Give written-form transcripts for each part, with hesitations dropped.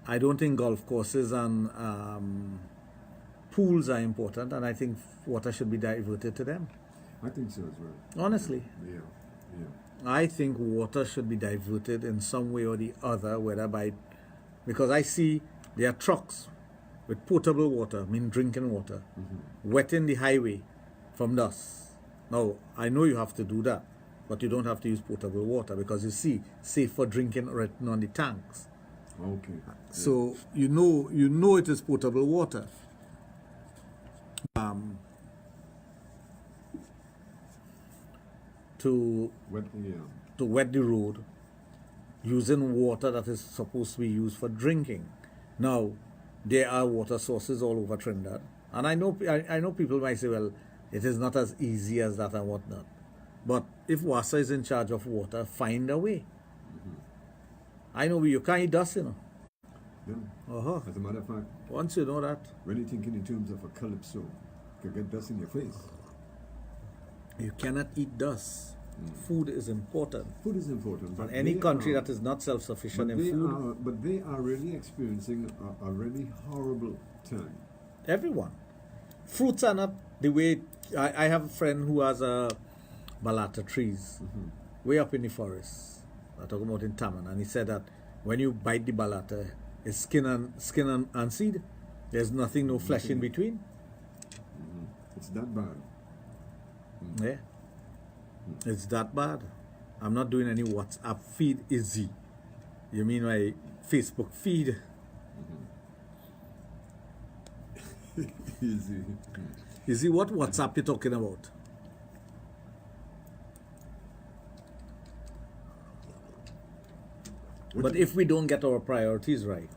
I don't think golf courses and pools are important, and I think water should be diverted to them. I think so as well. Honestly. Yeah. I think water should be diverted in some way or the other, whether by, because I see there are trucks with potable water, I mean drinking water, wetting the highway from dust. Now, I know you have to do that, but you don't have to use potable water because you see, safe for drinking written on the tanks. Okay. So you know it is potable water. To wet the road using water that is supposed to be used for drinking. Now, there are water sources all over Trinidad, and I know people might say, well, it is not as easy as that and whatnot. But if WASA is in charge of water, find a way. I know you can't eat dust, you know. Yeah. As a matter of fact, once you know that, when you're thinking in terms of a calypso, you can get dust in your face. You cannot eat dust. Food is important. Food is important. But any country that is not self-sufficient in food. But they are really experiencing a really horrible time. Everyone. Fruits are not the way. I have a friend who has a balata trees way up in the forest. I'm talking about in Taman, and he said that when you bite the balata, it's skin and seed. There's nothing, no flesh in between. It's that bad. Yeah. It's that bad. I'm not doing any WhatsApp feed, Izzy. You mean my Facebook feed? Easy. Izzy, what WhatsApp you talking about? But if we don't get our priorities right,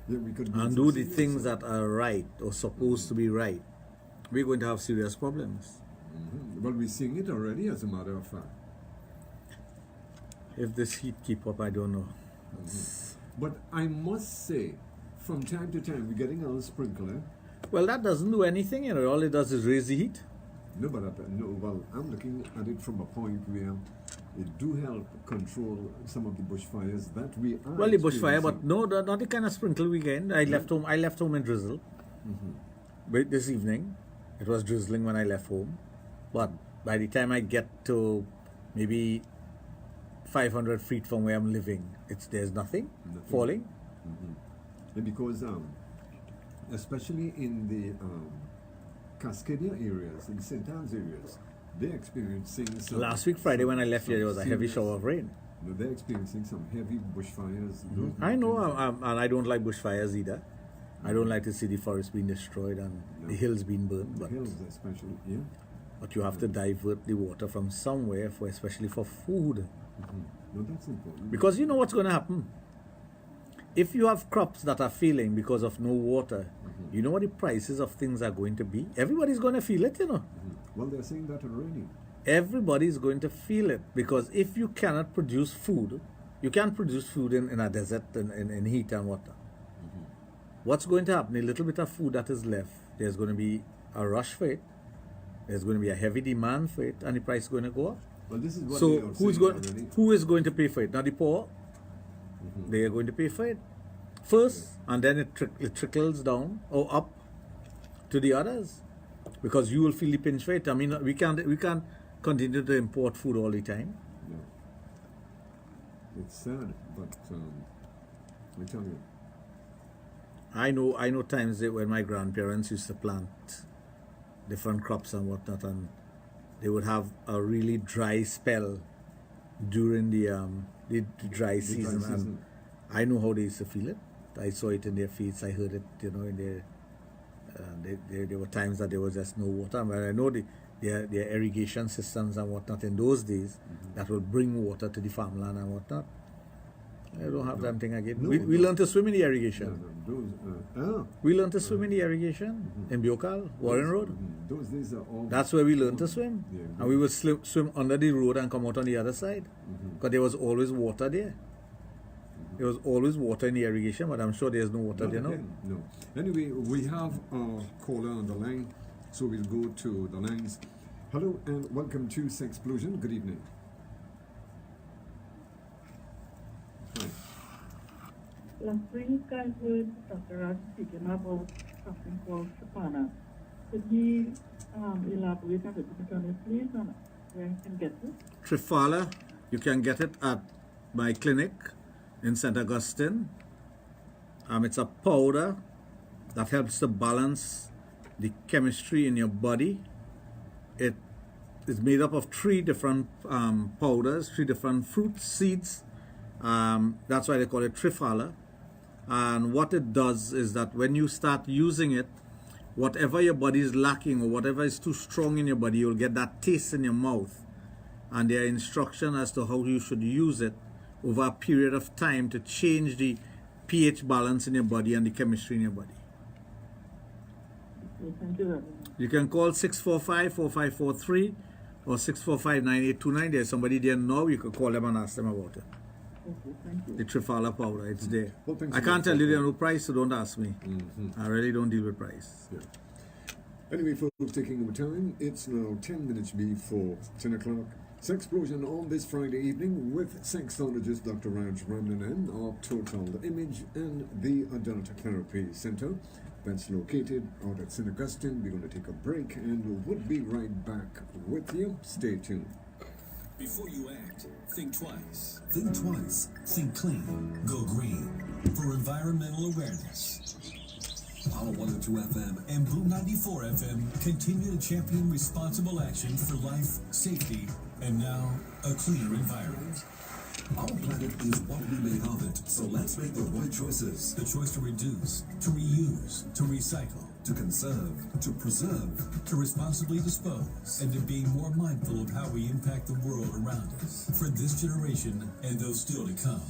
we could and do the things that are right or supposed to be right, we're going to have serious problems. Well, we're seeing it already, as a matter of fact. If this heat keep up, I don't know. But I must say, from time to time, we're getting a little sprinkler. Well, that doesn't do anything, you know. All it does is raise the heat. No, but well, I'm looking at it from a point where it do help control some of the bushfires that we are. Well, the bushfire, but no, not the kind of sprinkle weekend. I left home in drizzle. But this evening, it was drizzling when I left home. But by the time I get to maybe 500 feet from where I'm living, there's nothing falling. And because especially in the Cascadia areas, in St. Anne's areas, they're experiencing some... Last week Friday when I left here, there was a heavy shower of rain. No, they're experiencing some heavy bushfires. I know, and I don't like bushfires either. I don't like to see the forest being destroyed and the hills being burned. The hills especially, yeah. But you have to divert the water from somewhere, especially for food. No, that's important. Because you know what's going to happen? If you have crops that are failing because of no water, you know what the prices of things are going to be? Everybody's going to feel it, you know. Well, they're saying that already. Everybody's going to feel it. Because if you cannot produce food, you can't produce food in a desert in heat and water. What's going to happen? A little bit of food that is left, there's going to be a rush for it. There's going to be a heavy demand for it, and the price is going to go up. Well, this is what so who is going to pay for it? Now the poor. They are going to pay for it first, and then it trickles down or up to the others, because you will feel the pinch for it. I mean, we can't continue to import food all the time. No. It's sad, but I tell you. I know times that when my grandparents used to plant different crops and whatnot, and they would have a really dry spell during the dry season. And I know how they used to feel it. I saw it in their feeds. I heard it, you know, in their. There were times that there was just no water. But I know their irrigation systems and whatnot in those days that will bring water to the farmland and whatnot. I don't have that thing again. We learned to swim in the irrigation. We learned to swim in the irrigation in Biokal, Warren Road. Those days are all. That's where we learned to swim. And we would swim under the road and come out on the other side. Because there was always water there. There was always water in the irrigation, but I'm sure there's no water there now. No. Anyway, we have a caller on the line, so we'll go to the lines. Hello and welcome to Sexplosion. Good evening. Hi. Last week I heard Dr. Raj speaking about something called Sapana. Could he elaborate a little bit on it, please, and where I can get it? Trifala, you can get it at my clinic in St. Augustine. It's a powder that helps to balance the chemistry in your body. It is made up of 3 different powders, 3 different fruit seeds. That's why they call it Trifala. And what it does is that when you start using it, whatever your body is lacking or whatever is too strong in your body, you'll get that taste in your mouth. And there are instructions as to how you should use it over a period of time to change the pH balance in your body and the chemistry in your body. Okay, thank you very much. You can call 645-4543 or 645-9829. There's somebody there now. You can call them and ask them about it. Okay, thank you. The Trifala powder, it's there. Well, thanks I so can't much tell you for the no price, so don't ask me. I really don't deal with price. Yeah. Anyway, folks, taking over time, it's now 10 minutes before 10 o'clock. Sexplosion on this Friday evening with Sexologist Dr. Raj Ramnanan of Total Image and the Adult Therapy Center. That's located out at St. Augustine. We're going to take a break and we'll be right back with you. Stay tuned. Before you act, think twice. Think twice. Think clean. Go green. For environmental awareness. Power 102 FM and Boom 94 FM continue to champion responsible action for life, safety, and now a cleaner environment. Our planet is what we make of it, so let's make the right choices. The choice to reduce, to reuse, to recycle, to conserve, to preserve, to responsibly dispose, and to be more mindful of how we impact the world around us for this generation and those still to come.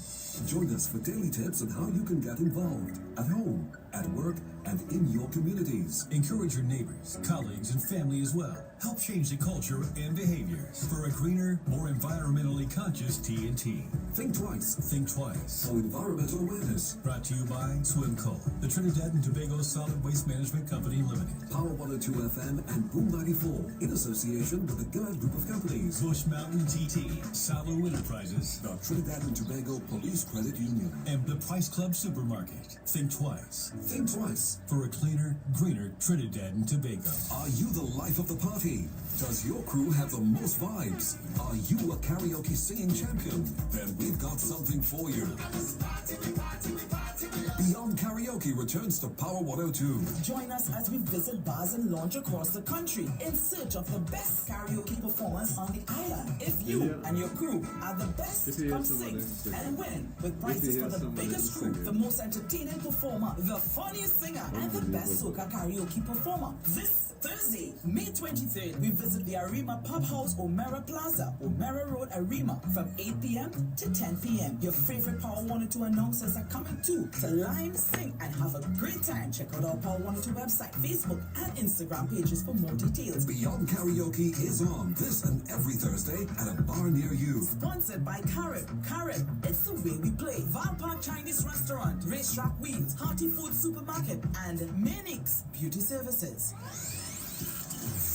Join us for daily tips on how you can get involved at home, at work, and in your communities. Encourage your neighbors, colleagues, and family as well. Help change the culture and behaviors for a greener, more environmentally conscious TNT. Think twice. Think twice. For environmental awareness. Brought to you by Swimco, the Trinidad and Tobago Solid Waste Management Company Limited. Power 102 FM and Boom 94 in association with the GERD Group of Companies. Bush Mountain TT, Salo Enterprises, the Trinidad and Tobago Police Credit Union, and the Price Club Supermarket. Think twice. Think twice. For a cleaner, greener Trinidad and Tobago. Are you the life of the party? Does your crew have the most vibes? Are you a karaoke singing champion? Then we've got something for you. Beyond Karaoke returns to Power 102. Join us as we visit bars and lounge across the country in search of the best karaoke performers on the island. If you and your crew are the best, come sing and win with prizes for the biggest group, the most entertaining performer, the funniest singer, and the best soca karaoke performer. This Thursday, May 23rd, we visit the Arima Pub House, O'Mara Plaza, O'Mara Road, Arima, from 8 p.m. to 10 p.m. Your favorite Power 102 announcers are coming too to live, sing, and have a great time. Check out our Power 102 website, Facebook, and Instagram pages for more details. Beyond Karaoke is on this and every Thursday at a bar near you. Sponsored by Carib. Carib, it's the way we play. Val Park Chinese Restaurant, Racetrack Wheels, Hearty Food Supermarket, and Minix Beauty Services.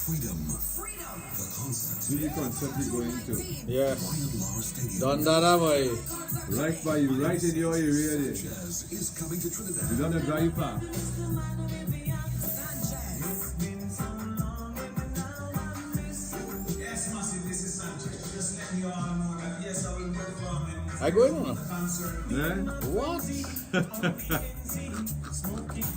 Freedom. Freedom. The concert. The concert we're going to. Yes. Done that, boy. Right by you, right in your area there. Jazz is coming to Trinidad. You don't drive far. Yes, Massive, this is Sanchez. Just letting you all know that yes, I will perform in I going on? concert. Yeah? What? Smoking,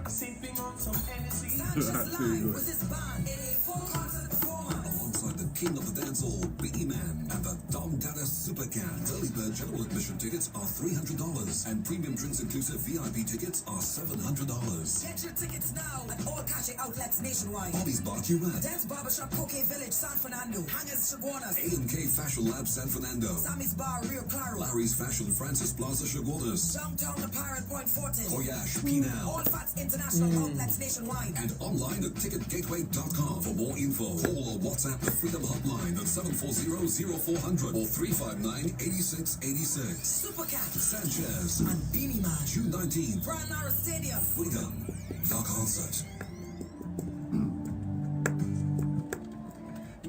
sipping on some Hennessy. Sanchez live with his band in a full concert performance. Alongside the king of the dancehall, Biggie Man, and the Dom Dada Supercat. Early bird general admission tickets are $300, and premium drinks inclusive VIP tickets are $700. Get your tickets now at all cash outlets nationwide. Bobby's Barbecue Dance Barbershop, Coke Village, San Fernando. Hangers, Chaguanas. A&K Fashion Lab, San Fernando. Sammy's Bar, Rio Claro. Larry's Fashion, Francis Plaza, Chaguanas. Downtown, the Pirate Point, Fortin. Koyash, Pinal. All Fats International outlets nationwide. And online at ticketgateway.com for more info. Call or WhatsApp the Freedom Hotline at 740-0400 or 359-8686. Supercat Sanchez, and Beanie Man. June 19th. Brian Lara Stadium. Freedom, the concert.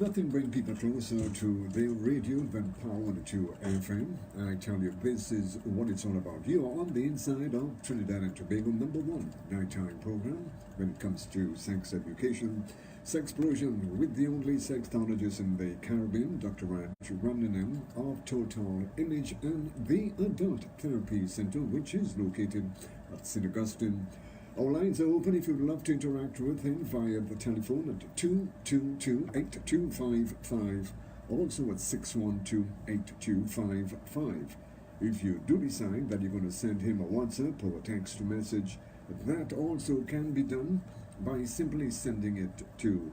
Nothing brings people closer to their radio than Power 102 FM. I tell you, this is what it's all about. You are on the inside of Trinidad and Tobago, #1 nighttime program when it comes to sex education. Sexplosion with the only sexologist in the Caribbean, Dr. Raj of Total Image and the Adult Therapy Center, which is located at St. Augustine. Our lines are open if you'd love to interact with him via the telephone at 222-8255, also at 612-8255. If you do decide that you're going to send him a WhatsApp or a text message, that also can be done by simply sending it to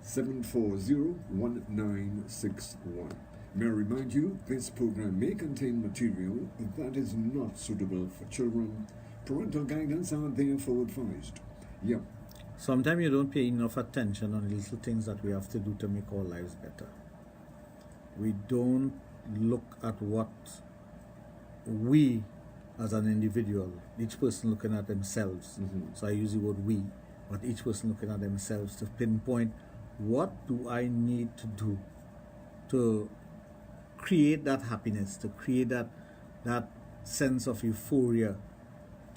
740-1961. May I remind you, this program may contain material that is not suitable for children. Parental guidance are therefore advised. Yeah. Sometimes you don't pay enough attention on the little things that we have to do to make our lives better. We don't look at what we as an individual, each person looking at themselves. So I use the word we, but each person looking at themselves to pinpoint, what do I need to do to create that happiness, to create that sense of euphoria,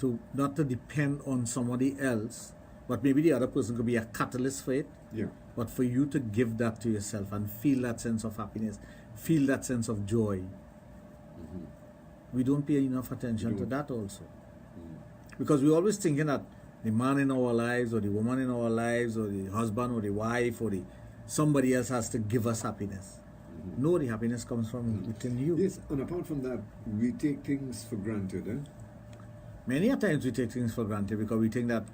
to not to depend on somebody else, but maybe the other person could be a catalyst for it. Yeah. But for you to give that to yourself and feel that sense of happiness, feel that sense of joy. We don't pay enough attention to that also. Because we're always thinking that the man in our lives or the woman in our lives or the husband or the wife or somebody else has to give us happiness. No, the happiness comes from within you. Yes, and apart from that, we take things for granted. Many a times we take things for granted because we think that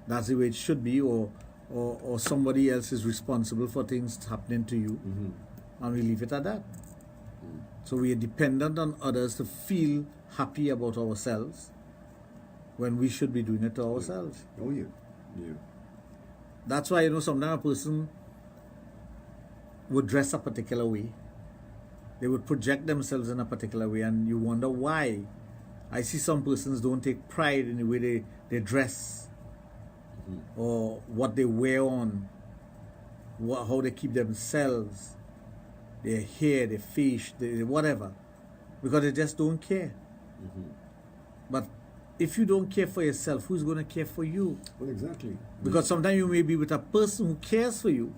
that's the way it should be, or somebody else is responsible for things happening to you, and we leave it at that. So we are dependent on others to feel happy about ourselves when we should be doing it to ourselves. Oh, yeah. Yeah. That's why, sometimes a person would dress a particular way. They would project themselves in a particular way, and you wonder why. I see some persons don't take pride in the way they dress, or what they wear on, how they keep themselves, their hair, their face, whatever, because they just don't care. But if you don't care for yourself, who's going to care for you? Well, exactly. Because sometimes you may be with a person who cares for you,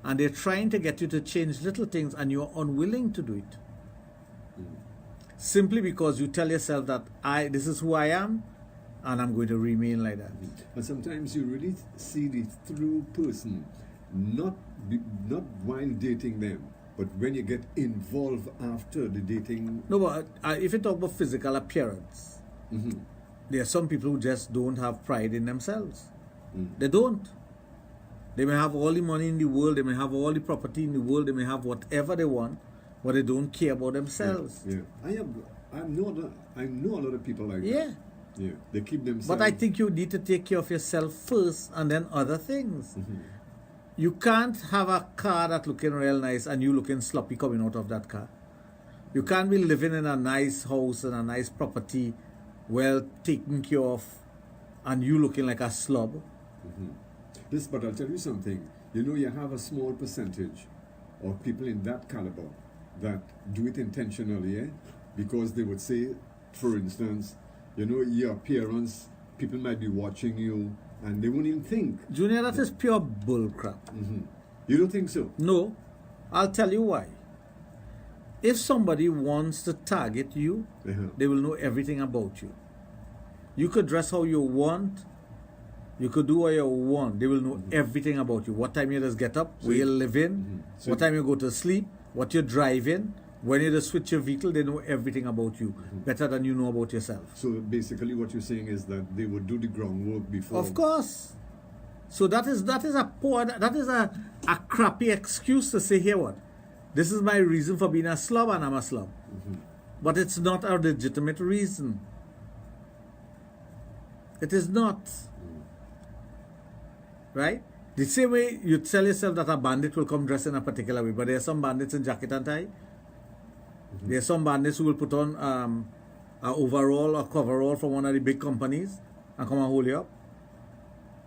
and they're trying to get you to change little things, and you're unwilling to do it. Simply because you tell yourself that this is who I am, and I'm going to remain like that. And sometimes you really see the true person, not while dating them, but when you get involved after the dating. No, but if you talk about physical appearance, there are some people who just don't have pride in themselves. They don't. They may have all the money in the world, they may have all the property in the world, they may have whatever they want, but they don't care about themselves. Yeah. I know a lot of people like that. Yeah. Yeah. They keep themselves. But I think you need to take care of yourself first and then other things. You can't have a car that's looking real nice and you looking sloppy coming out of that car. You can't be living in a nice house and a nice property, well taken care of, and you looking like a slob. Yes, but I'll tell you something. You have a small percentage of people in that caliber that do it intentionally, because they would say, for instance, your appearance, people might be watching you, and they won't even think. Junior, that is pure bull crap. You don't think so? No. I'll tell you why. If somebody wants to target you, they will know everything about you. You could dress how you want. You could do what you want. They will know everything about you. What time you just get up, where you live in, what time you go to sleep, what you're driving, when you just switch your vehicle, they know everything about you, better than you know about yourself. So basically what you're saying is that they would do the groundwork before. Of course. So that is a crappy excuse to say, here what? This is my reason for being a slob and I'm a slob. But it's not a legitimate reason. It is not. Right? The same way you tell yourself that a bandit will come dressed in a particular way, but there are some bandits in jacket and tie. There are some bandits who will put on an overall or coverall from one of the big companies and come and hold you up.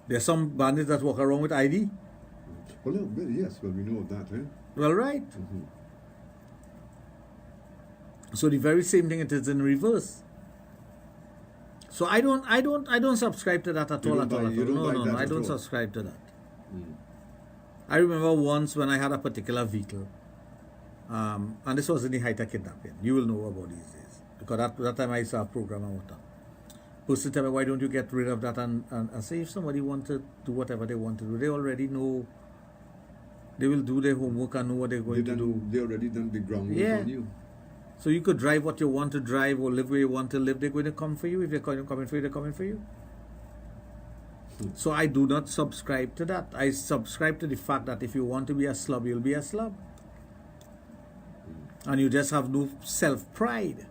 There are some bandits that walk around with ID. Well, yes, we know of that, Well, right. Mm-hmm. So the very same thing it is in reverse. So I don't subscribe to that at all. No, I don't subscribe to that. I remember once when I had a particular vehicle, and this was in the height of kidnapping. You will know about these days. Because that time I used to have a program and whatnot. Person tell me, why don't you get rid of that and say if somebody wants to do whatever they want to do, they already know, they will do their homework and know what they're going to do. They already done the groundwork on you. So you could drive what you want to drive or live where you want to live. They're going to come for you. If they're coming for you, they're coming for you. So I do not subscribe to that. I subscribe to the fact that if you want to be a slob, you'll be a slob. And you just have no self-pride.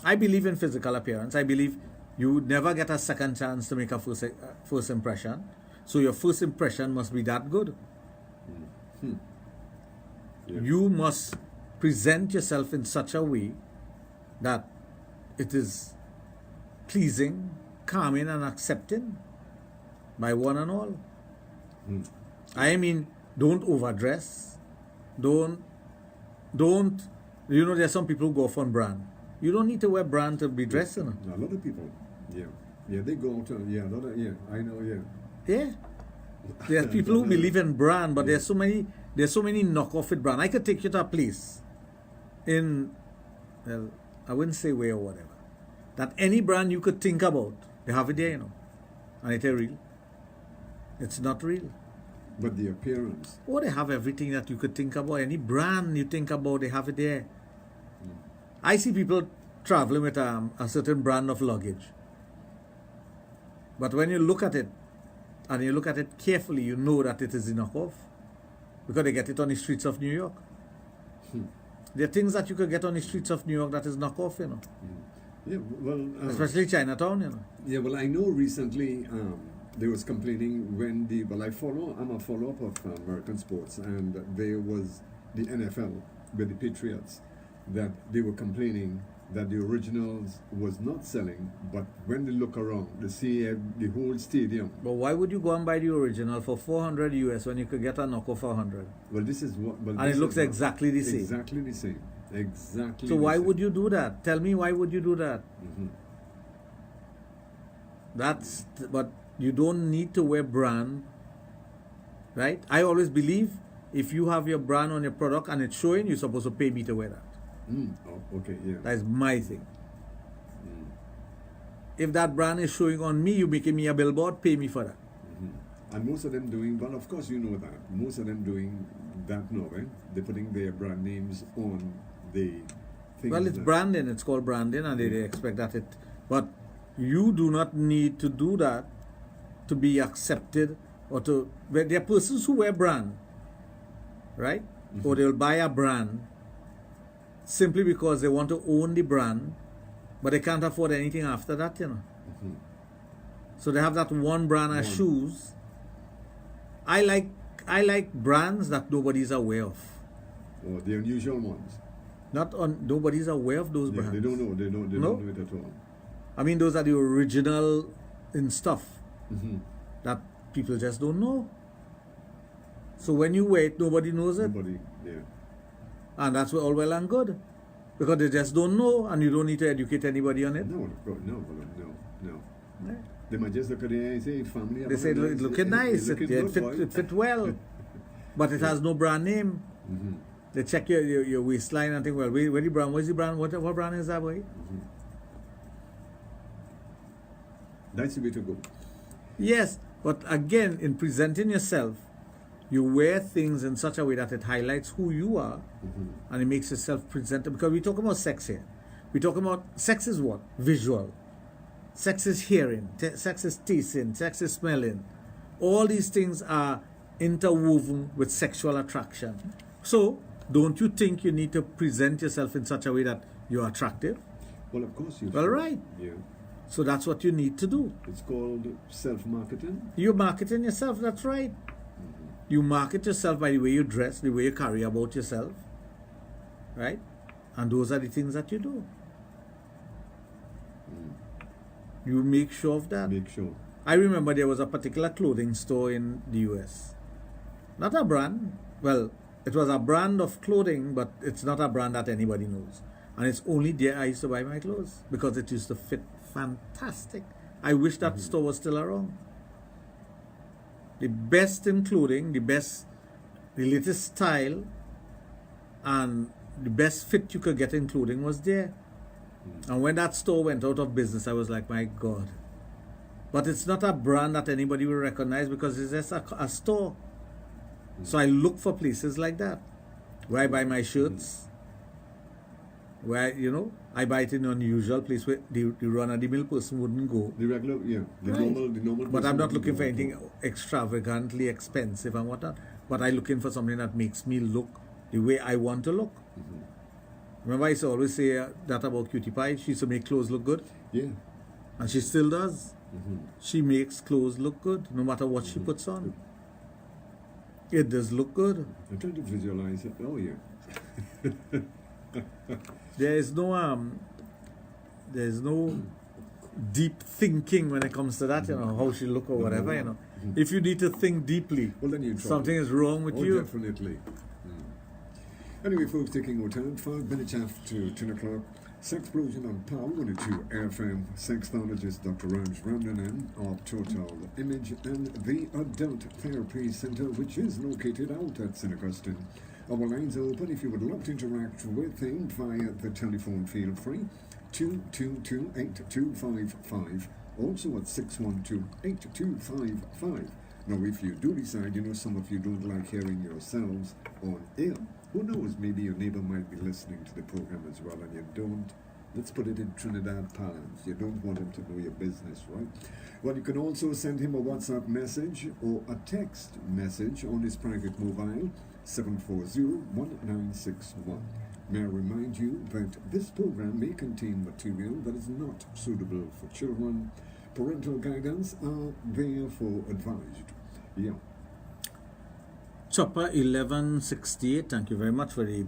I believe in physical appearance. I believe you never get a second chance to make a first impression. So your first impression must be that good. Yeah. You must present yourself in such a way that it is pleasing, calming, and accepting by one and all. I mean, don't overdress. Don't, you know, there's some people who go off on brand. You don't need to wear brand to be dressed, you know. A lot of people, they go out, I know, Yeah. There's people who believe in brand, but there's so many knockoff with brand. I could take you to a place in, well, I wouldn't say where or whatever, that any brand you could think about, they have it there, you know. And it's real. It's not real. But the appearance. Oh, they have everything that you could think about. Any brand you think about, they have it there. I see people traveling with a certain brand of luggage. But when you look at it, and you look at it carefully, you know that it is a knockoff. Because they get it on the streets of New York. There are things that you could get on the streets of New York that is knockoff, you know. Yeah, well... especially Chinatown, you know. Yeah, well, I know recently they was complaining when I'm a follow-up of American sports, and there was the NFL with the Patriots, that they were complaining that the originals was not selling, but when they look around, they see the whole stadium. But why would you go and buy the original for 400 US when you could get a knockoff for 100? Well, this is what... Well, and it looks exactly the same. Exactly the same. Exactly. So why would you do that? Tell me, why would you do that? But you don't need to wear brand, right? I always believe if you have your brand on your product and it's showing, you're supposed to pay me to wear that. Oh, okay, yeah. That's my thing. If that brand is showing on me, you making me a billboard, pay me for that. And most of them doing, well, of course you know that. Most of them doing that now, right? They're putting their brand names on the things. Well, it's branding. It's called branding, and they expect that it. But you do not need to do that to be accepted or to. There are persons who wear brand, right? Or they'll buy a brand simply because they want to own the brand, but they can't afford anything after that, you know. So they have that one brand of shoes. I like brands that nobody's aware of. Oh, the unusual ones. Nobody's aware of those brands. They don't know. They don't know it at all. I mean, those are the original in stuff that people just don't know. So when you wear it, nobody knows it. Nobody, yeah. And that's all well and good. Because they just don't know, and you don't need to educate anybody on it. No. Yeah. They might just look at it and say, family. They say, it looking nice, it fit well. But it has no brand name. They check your waistline and think, well, where the brand? Where's the brand? What brand is that, boy? That's the way to go. Yes, but again, in presenting yourself, you wear things in such a way that it highlights who you are, and it makes yourself presentable. Because we're talking about sex here. We're talking about sex is what? Visual. Sex is hearing. Sex is tasting. Sex is smelling. All these things are interwoven with sexual attraction. So, don't you think you need to present yourself in such a way that you're attractive? Well, of course you should. Well, right. Yeah. So that's what you need to do. It's called self-marketing. You're marketing yourself, that's right. You market yourself by the way you dress, the way you carry about yourself. Right? And those are the things that you do. You make sure of that. Make sure. I remember there was a particular clothing store in the US. Not a brand, well, it was a brand of clothing, but it's not a brand that anybody knows. And it's only there I used to buy my clothes because it used to fit fantastic. I wish that store was still around. The best in clothing, the latest style, and the best fit you could get in clothing was there. And when that store went out of business, I was like, my God. But it's not a brand that anybody will recognize because it's just a store. So I look for places like that where I buy my shirts, where, I buy it in an unusual place where the run-of-the-mill person wouldn't go. The regular, yeah, the normal. But I'm not looking for person anything extravagantly expensive and whatnot. But I'm looking for something that makes me look the way I want to look. Remember I used to always say that about Cutie Pie. She used to make clothes look good. Yeah. And she still does. She makes clothes look good no matter what she puts on. It does look good. I'm trying to visualize it. Oh, yeah. There is no deep thinking when it comes to that, how she look or whatever, If you need to think deeply, Well, then you're in trouble. something is wrong with Oh, you. definitely. Anyway, folks, taking our time, 5 minutes after 10 o'clock. Sexplosion on Power 102 FM. Sexologist Dr. Raj Ramnanan of Total Image and the Adult Therapy Center, which is located out at St. Augustine. Our lines are open if you would love to interact with him via the telephone. Feel free. 222-8255. Also at 612-8255. Now, if you do decide, some of you don't like hearing yourselves on air. Who knows, maybe your neighbor might be listening to the program as well, and you don't, let's put it in Trinidad parlance, you don't want him to know your business, right? Well, you can also send him a WhatsApp message or a text message on his private mobile, 740-1961. May I remind you that this program may contain material that is not suitable for children. Parental guidance are therefore advised. Yeah. Chopper 1168, thank you very much for the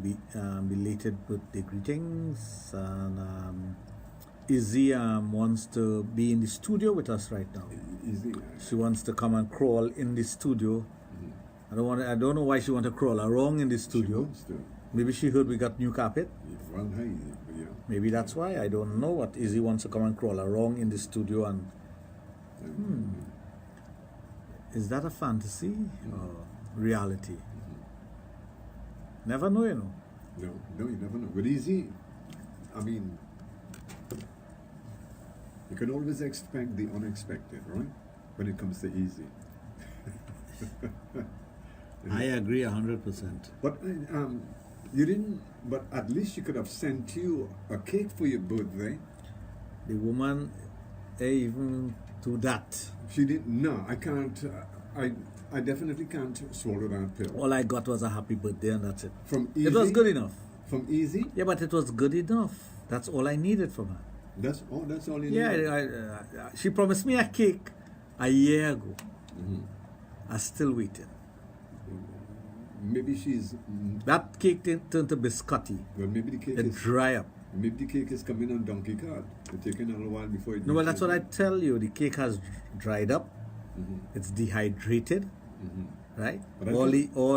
belated birthday greetings. And Izzy wants to be in the studio with us right now. Easy. She wants to come and crawl in the studio. I don't know why she wants to crawl around in the studio. She wants to. Maybe she heard we got new carpet. Well, hey, yeah. Maybe that's why. I don't know what Izzy wants to come and crawl around in the studio and is that a fantasy or reality? Never know, No, you never know. But easy, I mean, you can always expect the unexpected, right? When it comes to easy. I agree 100%. But you didn't, but at least she could have sent you a cake for your birthday. The woman even do that. She didn't, no, I can't, I definitely can't swallow that pill. All I got was a happy birthday and that's it. From easy? It was good enough. From easy? Yeah, but it was good enough. That's all I needed from her. That's all you need? Yeah, she promised me a cake a year ago. I'm still waiting. Maybe she's... That cake turned to biscotti. Well, maybe the cake It is... dry up. Maybe the cake is coming on donkey cart. It's taking a little while before it... No, well, that's what I tell you. The cake has dried up. It's dehydrated, right? But All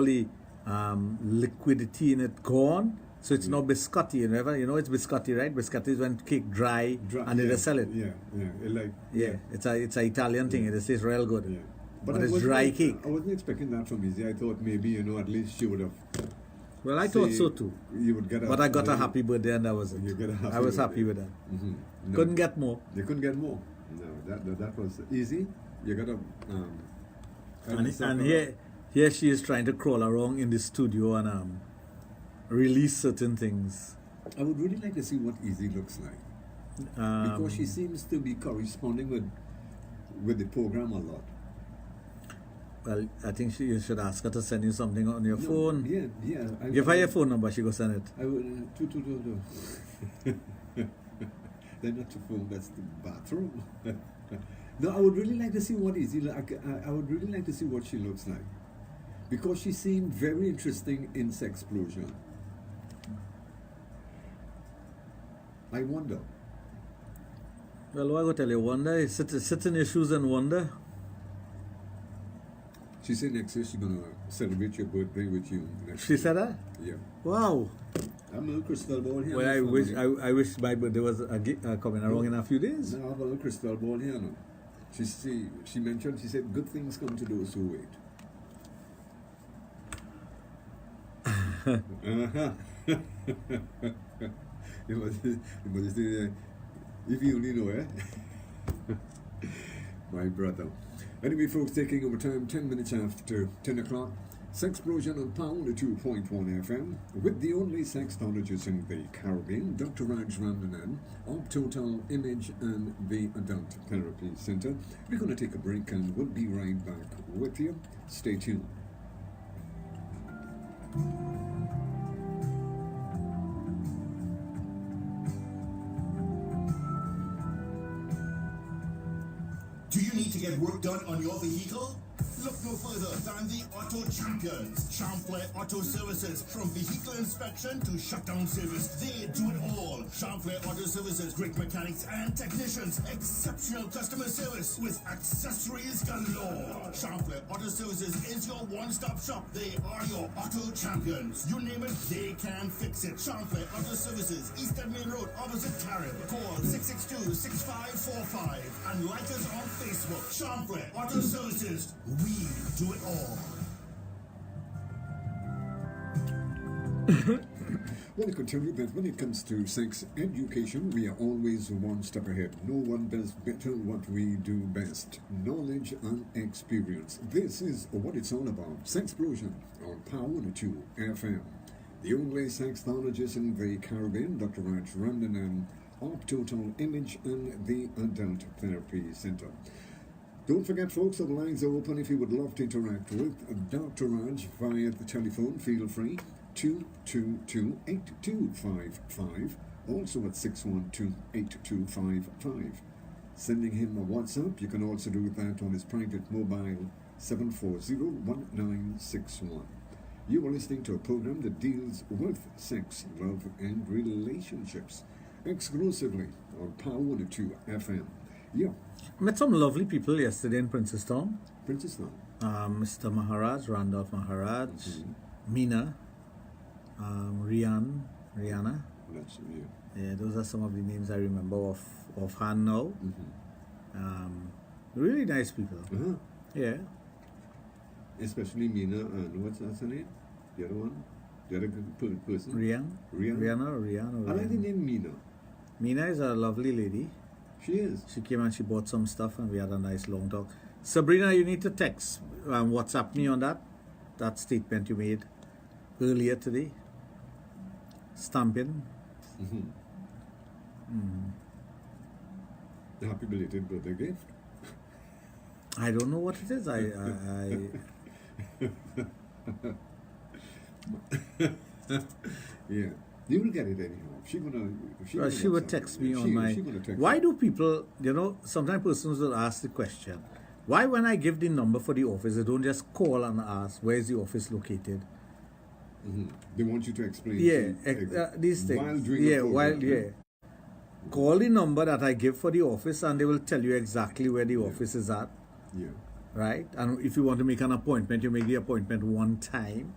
the liquidity in it gone. So it's not biscotti. It's biscotti, right? Biscotti is when cake dry and they sell it. It's a Italian thing. It tastes real good. Yeah. But it's dry cake. I wasn't expecting that from Izzy. I thought maybe, at least she would have... Well, I thought so too. You would get But I got a happy birthday and that was it. You get a happy I was birthday. happy with that. No. Couldn't get more. You couldn't get more. No, that was easy. You got to... And here she is trying to crawl around in the studio and release certain things. I would really like to see what Izzy looks like. Because she seems to be corresponding with the program a lot. Well, I think you should ask her to send you something on your phone. Yeah. Give her your phone number, she go send it. I would... They're not the phone, that's the bathroom. No, I would really like to see what Izzy like. I would really like to see what she looks like. Because she seemed very interesting in Sexplosion. I wonder. Well, what I go tell you, wonder, sit in your shoes and wonder. She said next year she's going to celebrate your birthday with you. She said that? Yeah. Wow. I'm a little crystal ball here. Well, I wish my birthday was coming along in a few days. No, I have a little crystal ball here. No. She mentioned, she said, good things come to those who wait. You must say, if you only know, eh? My brother. Anyway, folks, taking over time, 10 minutes after 10 o'clock. Sexplosion on Pound 2.1 FM with the only sexologist in the Caribbean, Dr. Raj of Total Image and the Adult Therapy Center. We're going to take a break and we'll be right back with you. Stay tuned. Do you need to get work done on your vehicle? Look no further than the Auto Champions. Champlain Auto Services. From vehicle inspection to shutdown service, they do it all. Champlain Auto Services. Great mechanics and technicians. Exceptional customer service with accessories galore. Champlain Auto Services is your one-stop shop. They are your Auto Champions. You name it, they can fix it. Champlain Auto Services. Eastern Main Road, opposite Tarrant. Call 662-6545 and like us on Facebook. Champlain Auto Services. We do it all. Well, I can tell you that when it comes to sex education, we are always one step ahead. No one does better what we do best. Knowledge and experience. This is what it's all about. Sexplosion on Power 2 FM. The only sexologist in the Caribbean, Dr. Raj of Total Image and the Adult Therapy Center. Don't forget, folks, the lines are open. If you would love to interact with Dr. Raj via the telephone, feel free. 222-8255. Also at 612-8255. Sending him a WhatsApp. You can also do that on his private mobile 740-1961. You are listening to a program that deals with sex, love, and relationships. Exclusively on Power 2 FM. Yeah. Met some lovely people yesterday in Princestown. Princestown. Mr. Maharaj, Randolph Maharaj, Mina, Rihanna. That's, Yeah, those are some of the names I remember offhand now. Really nice people. Yeah. Especially Mina and what's her name? The other one? The other good person? Rihanna. I like the name Mina. Mina is a lovely lady. She is. She came and she bought some stuff and we had a nice long talk. Sabrina, you need to text WhatsApp me on that statement you made earlier today. Stamping. The happy belated birthday gift. I don't know what it is. Yeah. You will get it anyhow. She would text me on my... Why do people, sometimes persons will ask the question, why when I give the number for the office, they don't just call and ask, where is the office located? They want you to explain. These things. While doing the program. Call the number that I give for the office and they will tell you exactly where the office is at. Yeah. Right? And if you want to make an appointment, you make the appointment one time.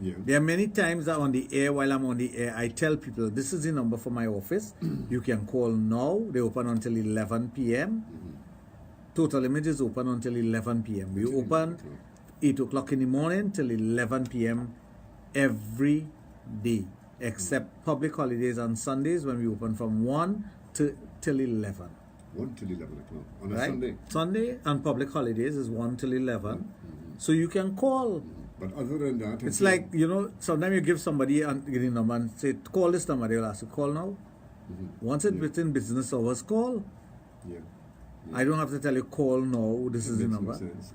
Yeah. There are many times that on the air, while I'm on the air, I tell people, this is the number for my office. You can call now. They open until 11 p.m. Total Image is open until 11 p.m. We open 8 o'clock in the morning till 11 p.m. every day, except public holidays and Sundays when we open from 1 till 11. 1 till 11 o'clock on a right? Sunday. Sunday and public holidays is 1 till 11. So you can call. But other than that, it's like, sometimes you give somebody a number and say, call this number, they'll ask you, call now. Once it's within business hours, call. Yeah. I don't have to tell you, call now, this is the number. No sense.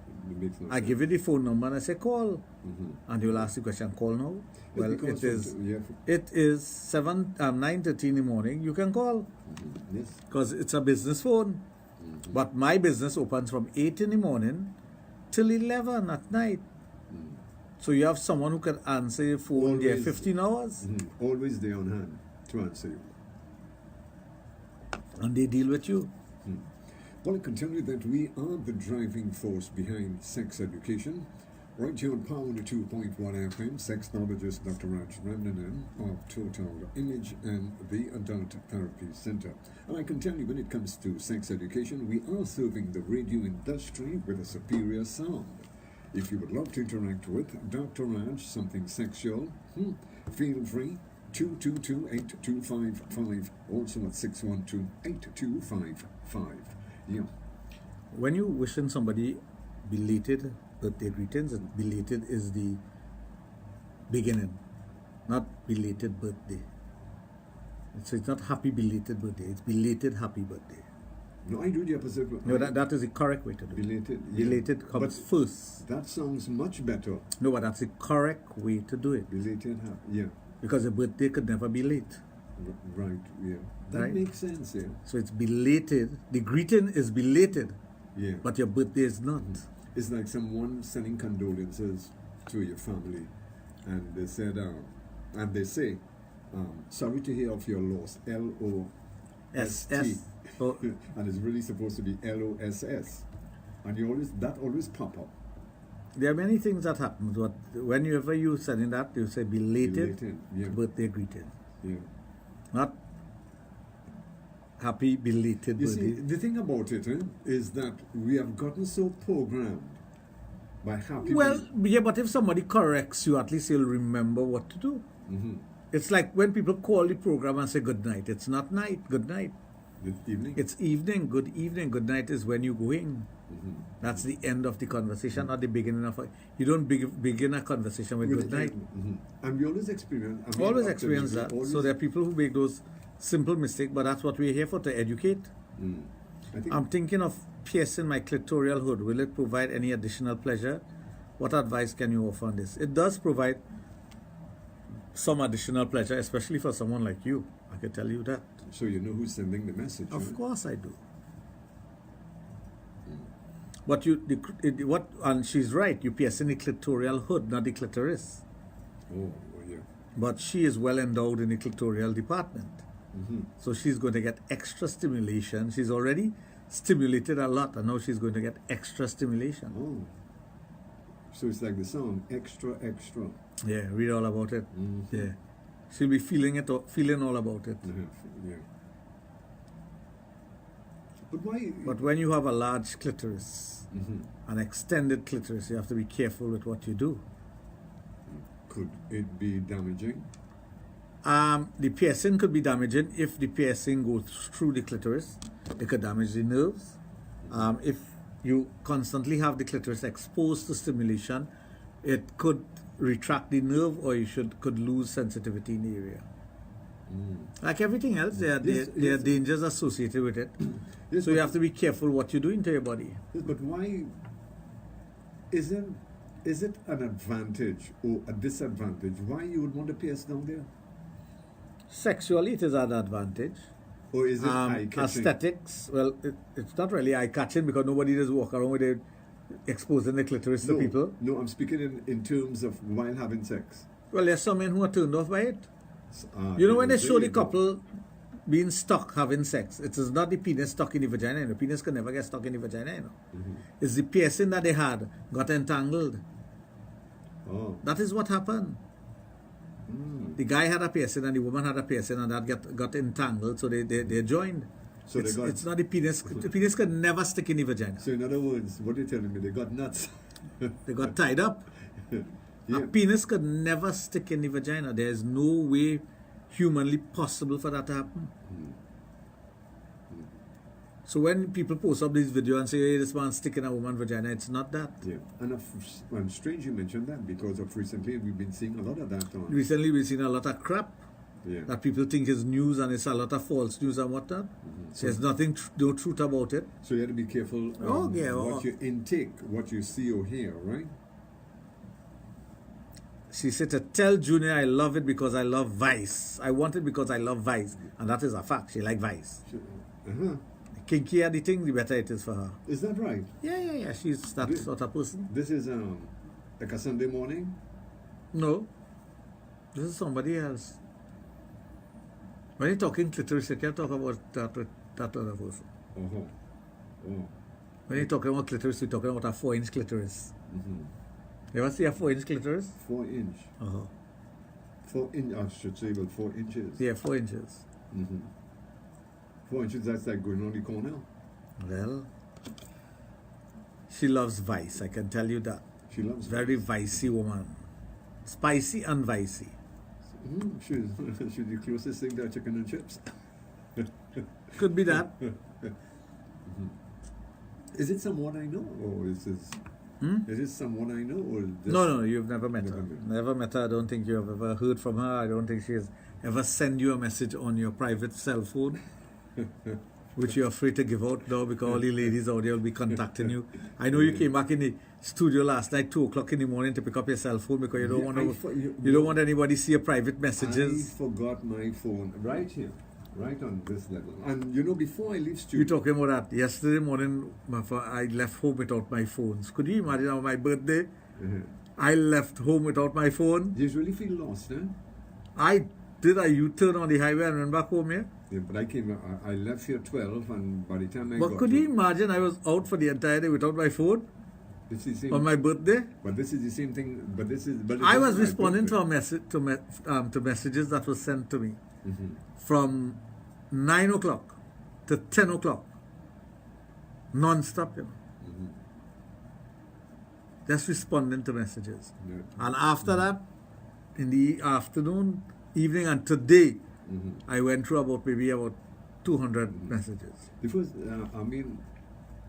I give you the phone number and I say, call. And you'll ask the question, call now. Well, it is 9:30 in the morning, you can call. Yes. Because it's a business phone. But my business opens from 8 in the morning till 11 at night. So you have someone who can answer your phone there 15 hours. Always there on hand to answer you. And they deal with you. Well, I can tell you that we are the driving force behind sex education. Right here on Power 2.1 FM, Sexologist Dr. Raj of Total Image and the Adult Therapy Center. And I can tell you, when it comes to sex education, we are serving the radio industry with a superior sound. If you would love to interact with Dr. Raj, something sexual, feel free. 222-8255, also at 612-8255. Yeah. When you wishing somebody belated birthday greetings, and belated is the beginning, not belated birthday. So it's not happy belated birthday, it's belated happy birthday. No, I do the opposite. No, that is the correct way to do it. Belated. Yeah. Belated comes first. That sounds much better. No, but that's the correct way to do it. Belated, yeah. Because a birthday could never be late. Right, yeah. That Right. makes sense, yeah. So it's belated. The greeting is belated, Yeah. but your birthday is not. It's like someone sending condolences to your family, and they said, sorry to hear of your loss, L-O-S-T. S. Oh, And it's really supposed to be L-O-S-S. And that always pop up. there are many things that happen. But whenever you sending that, you say belated, Yeah. birthday greeting, Yeah. not happy belated You birthday. see, the thing about it is that we have gotten so programmed by happy Well, yeah, but if somebody corrects you, at least you'll remember what to do. It's like when people call the program and say good night. It's not night, good night. the evening. It's evening, good evening. Good night is when you're going. That's the end of the conversation, not the beginning of it. You don't begin a conversation with good night. And we always experience. Always experience that. So there are people who make those simple mistakes, but that's what we're here for, to educate. I think I'm thinking of piercing my clitoral hood. Will it provide any additional pleasure? What advice can you offer on this? It does provide some additional pleasure, especially for someone like you. I can tell you that. so. You know who's sending the message. Of right? course I do. But and she's right, you piercing the clitoral hood, not the clitoris. Oh, yeah. But she is well endowed in the clitoral department. So she's going to get extra stimulation. She's already stimulated a lot, and now she's going to get extra stimulation. Oh. So it's like the song, extra, extra. Yeah, read all about it. Yeah. She'll be feeling all about it. Yeah. But why? But when you have a large clitoris, an extended clitoris, you have to be careful with what you do. Could it be damaging? The piercing could be damaging if the piercing goes through the clitoris. It could damage the nerves. If you constantly have the clitoris exposed to stimulation, it could retract the nerve, or you could lose sensitivity in the area. Like everything else, there are dangers associated with it. Yes, So you but- have to be careful what you do into your body. Yes, but why is it an advantage or a disadvantage? Why you would want to pierce down there? Sexually, it is an advantage. Or is it eye-catching? Aesthetics, well, it's not really eye-catching because nobody just walk around with it exposing the clitoris to people. No, I'm speaking in terms of while having sex. Well, there's some men who are turned off by it. Ah, You know, when they show the you go. couple being stuck having sex, it is not the penis stuck in the vagina. The penis can never get stuck in the vagina. You know? It's the piercing that they had got entangled. Oh. That is what happened. The guy had a piercing and the woman had a piercing, and that got entangled, so they joined. So they got- It's not the penis. The penis can never stick in the vagina. So in other words, what are you telling me? They got nuts. They got tied up. Yeah. A penis could never stick in the vagina. There is no way humanly possible for that to happen. So when people post up this video and say, hey, this man's sticking a woman's vagina, it's not that. Yeah. And strange you mentioned that, because of recently we've been seeing a lot of that on. Recently, we've seen a lot of crap Yeah. that people think is news, and it's a lot of false news and whatnot. There's nothing, no truth about it. So you have to be careful what you intake, what you see or hear, right? She said to tell Junior, I love it because I love Vice. I want it because I love Vice. And that is a fact. She like Vice. Uh-huh. The kinkier the thing, the better it is for her. Is that right? Yeah. She's that sort of person. This is like a Sunday morning? No. This is somebody else. When you're talking clitoris, you can't talk about that other person. Oh. When you're talking about clitoris, you're talking about a 4-inch clitoris. You ever see a 4-inch clitoris? 4 inch. Uh-huh. 4 inch, I should say, well, 4 inches. Yeah, 4 inches. 4 inches, that's like going on the corner. Well, she loves vice, I can tell you that. She loves Very vicey woman. Spicy and vicey. She's the closest thing to chicken and chips. Could be that. Is it someone I know, or is this? Is it someone I know, or this? No, you've never met her. Never met. Never met her. I don't think you have ever heard from her. I don't think she has ever sent you a message on your private cell phone, which you're afraid to give out now because all the ladies out there will be contacting you. I know you came back in the studio last night, 2 o'clock in the morning, to pick up your cell phone because you don't want to. You don't want anybody to see your private messages. I forgot my phone right here, right on this level. And you know, before I leave studio, You talking about that? Yesterday morning, I left home without my phones. Could you imagine on my birthday? I left home without my phone. you usually feel lost, eh? I did a U-turn on the highway and went back home here. Yeah, but I left here 12, and by the time I But got could you to, imagine I was out for the entire day without my phone this is the same, on my birthday? but this is the same thing. But this is. But I this was is my responding to birthday. a message to messages that were sent to me from 9 o'clock to 10 o'clock, non-stop, you know. Just responding to messages. Yeah. And after that, in the afternoon, evening, and today, I went through about 200 messages. Because I mean,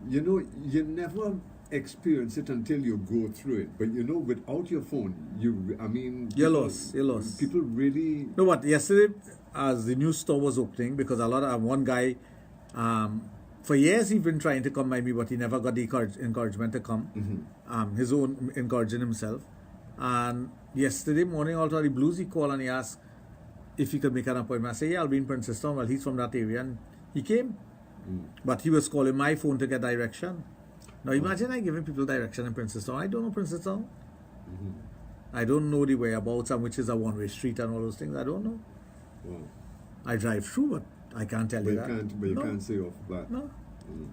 you know, you never experience it until you go through it. But you know, without your phone, You're lost. You're lost. People really. You know what? Yesterday, as the new store was opening, because one guy, for years he's been trying to come by me, but he never got the encouragement to come. His own encouraging himself. And yesterday morning, also the blues, he called and he asked if he could make an appointment. I said, yeah, I'll be in Princeton. Well, he's from that area, and he came. But he was calling my phone to get direction. Now imagine I giving people direction in Princeton. I don't know Princeton. I don't know the whereabouts and which is a one-way street and all those things. I don't know. Wow. I drive through, but I can't tell you that. You No. can't say off that. No.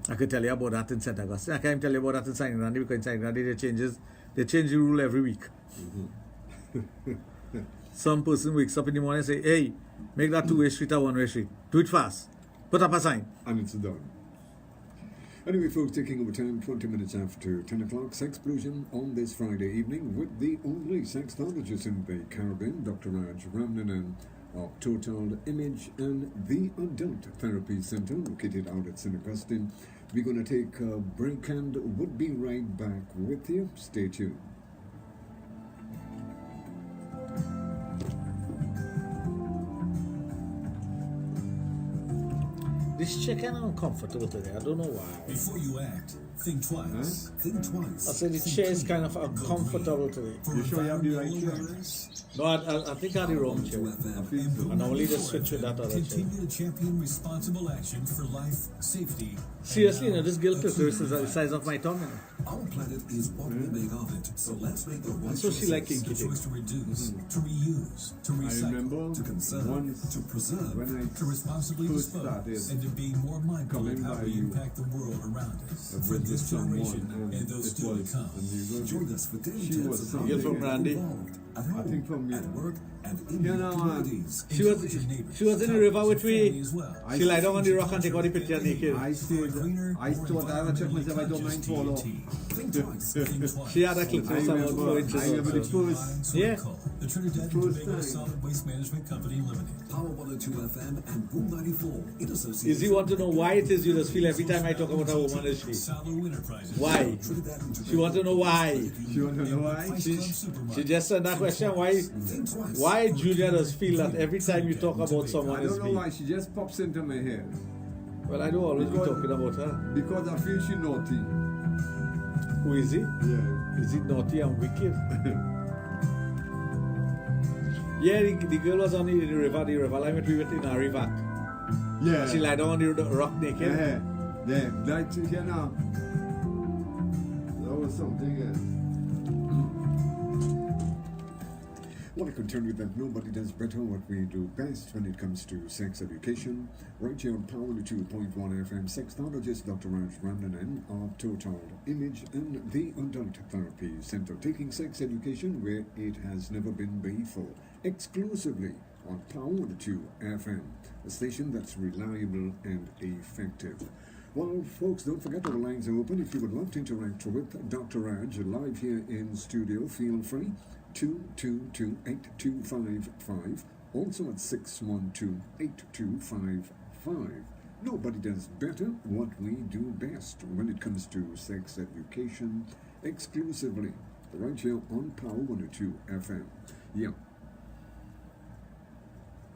I could tell you about that in St. Augustine. I can't tell you about that in St. Grande because in St. Grande they change the rule every week. Some person wakes up in the morning and say, hey, make that two-way street a one-way street. Do it fast. Put up a sign. And it's done. Anyway, folks, taking over time, 20 minutes after 10 o'clock, Sexplosion on this Friday evening with the only sexologist in the Caribbean, Dr. Raj Ramnanan of Total Image and the Adult Therapy Center located out at St. Augustine. We're going to take a break and we'll be right back with you. Stay tuned. This chicken uncomfortable today. I don't know why. Before you act, think twice. Think twice. I said the chair is kind of uncomfortable today. You sure you have the right chair? No, I think I had the wrong chair. And only just switch with that other chair. Continue to champion responsible action for life, safety. Seriously, you know, this gill clitoris is the size of my tongue. You know. Our planet is what we make of it, so let's make the right So she choices. like kinky The things. choice to reduce, to reuse, to remember recycle, to conserve, once to preserve, when I to responsibly first dispose, started and to be more mindful of coming how by we you, impact the world around us. I've For read this this someone, generation and those it still to was come. unusual. Join us for daily She tips was of how something to from get Randy. involved at home, I think from at you. work, and in You your know, communities. She was- Encourage your neighbors, she was in the river with family me. as well. She lie down on the rock and take out the picture naked. I said, I thought I would check myself, I don't mind fall off. Think twice, think twice. She had a clitoris about 4 inches. I remember also. the first. Yeah. The Trinidad and First Tobago time. Solid Waste Management Company Limited. Power 102 FM and Boom 94 in association. Is he want to know why it is you just feel every time I talk about a woman is she? Salo Enterprises. Why? Trinidad and She want to know why. She want to know why? She just said that question. Why Julia does feel that every time you talk about someone I is don't know me? why, she just pops into my head. Well, I don't always be Because- talking about her. Because I feel she naughty. Who is he? Yeah. Is he naughty and wicked? Yeah, the girl was on the river line with me with in a river. Yeah. She lied down on the rock naked. Yeah. Yeah. Like, you know. That was something else. Well, I can tell you that nobody does better what we do best when it comes to sex education. Right here on Power 2.1 FM, Sexologist Dr. Raj of Total Image and the Adult Therapy Center, taking sex education where it has never been before, exclusively on Power 2 FM, a station that's reliable and effective. Well, folks, don't forget our lines are open. If you would love to interact with Dr. Raj live here in studio, feel free. 222-8255, also at 612-8255. Nobody does better what we do best when it comes to sex education, exclusively right here on Power 102 FM. Yeah.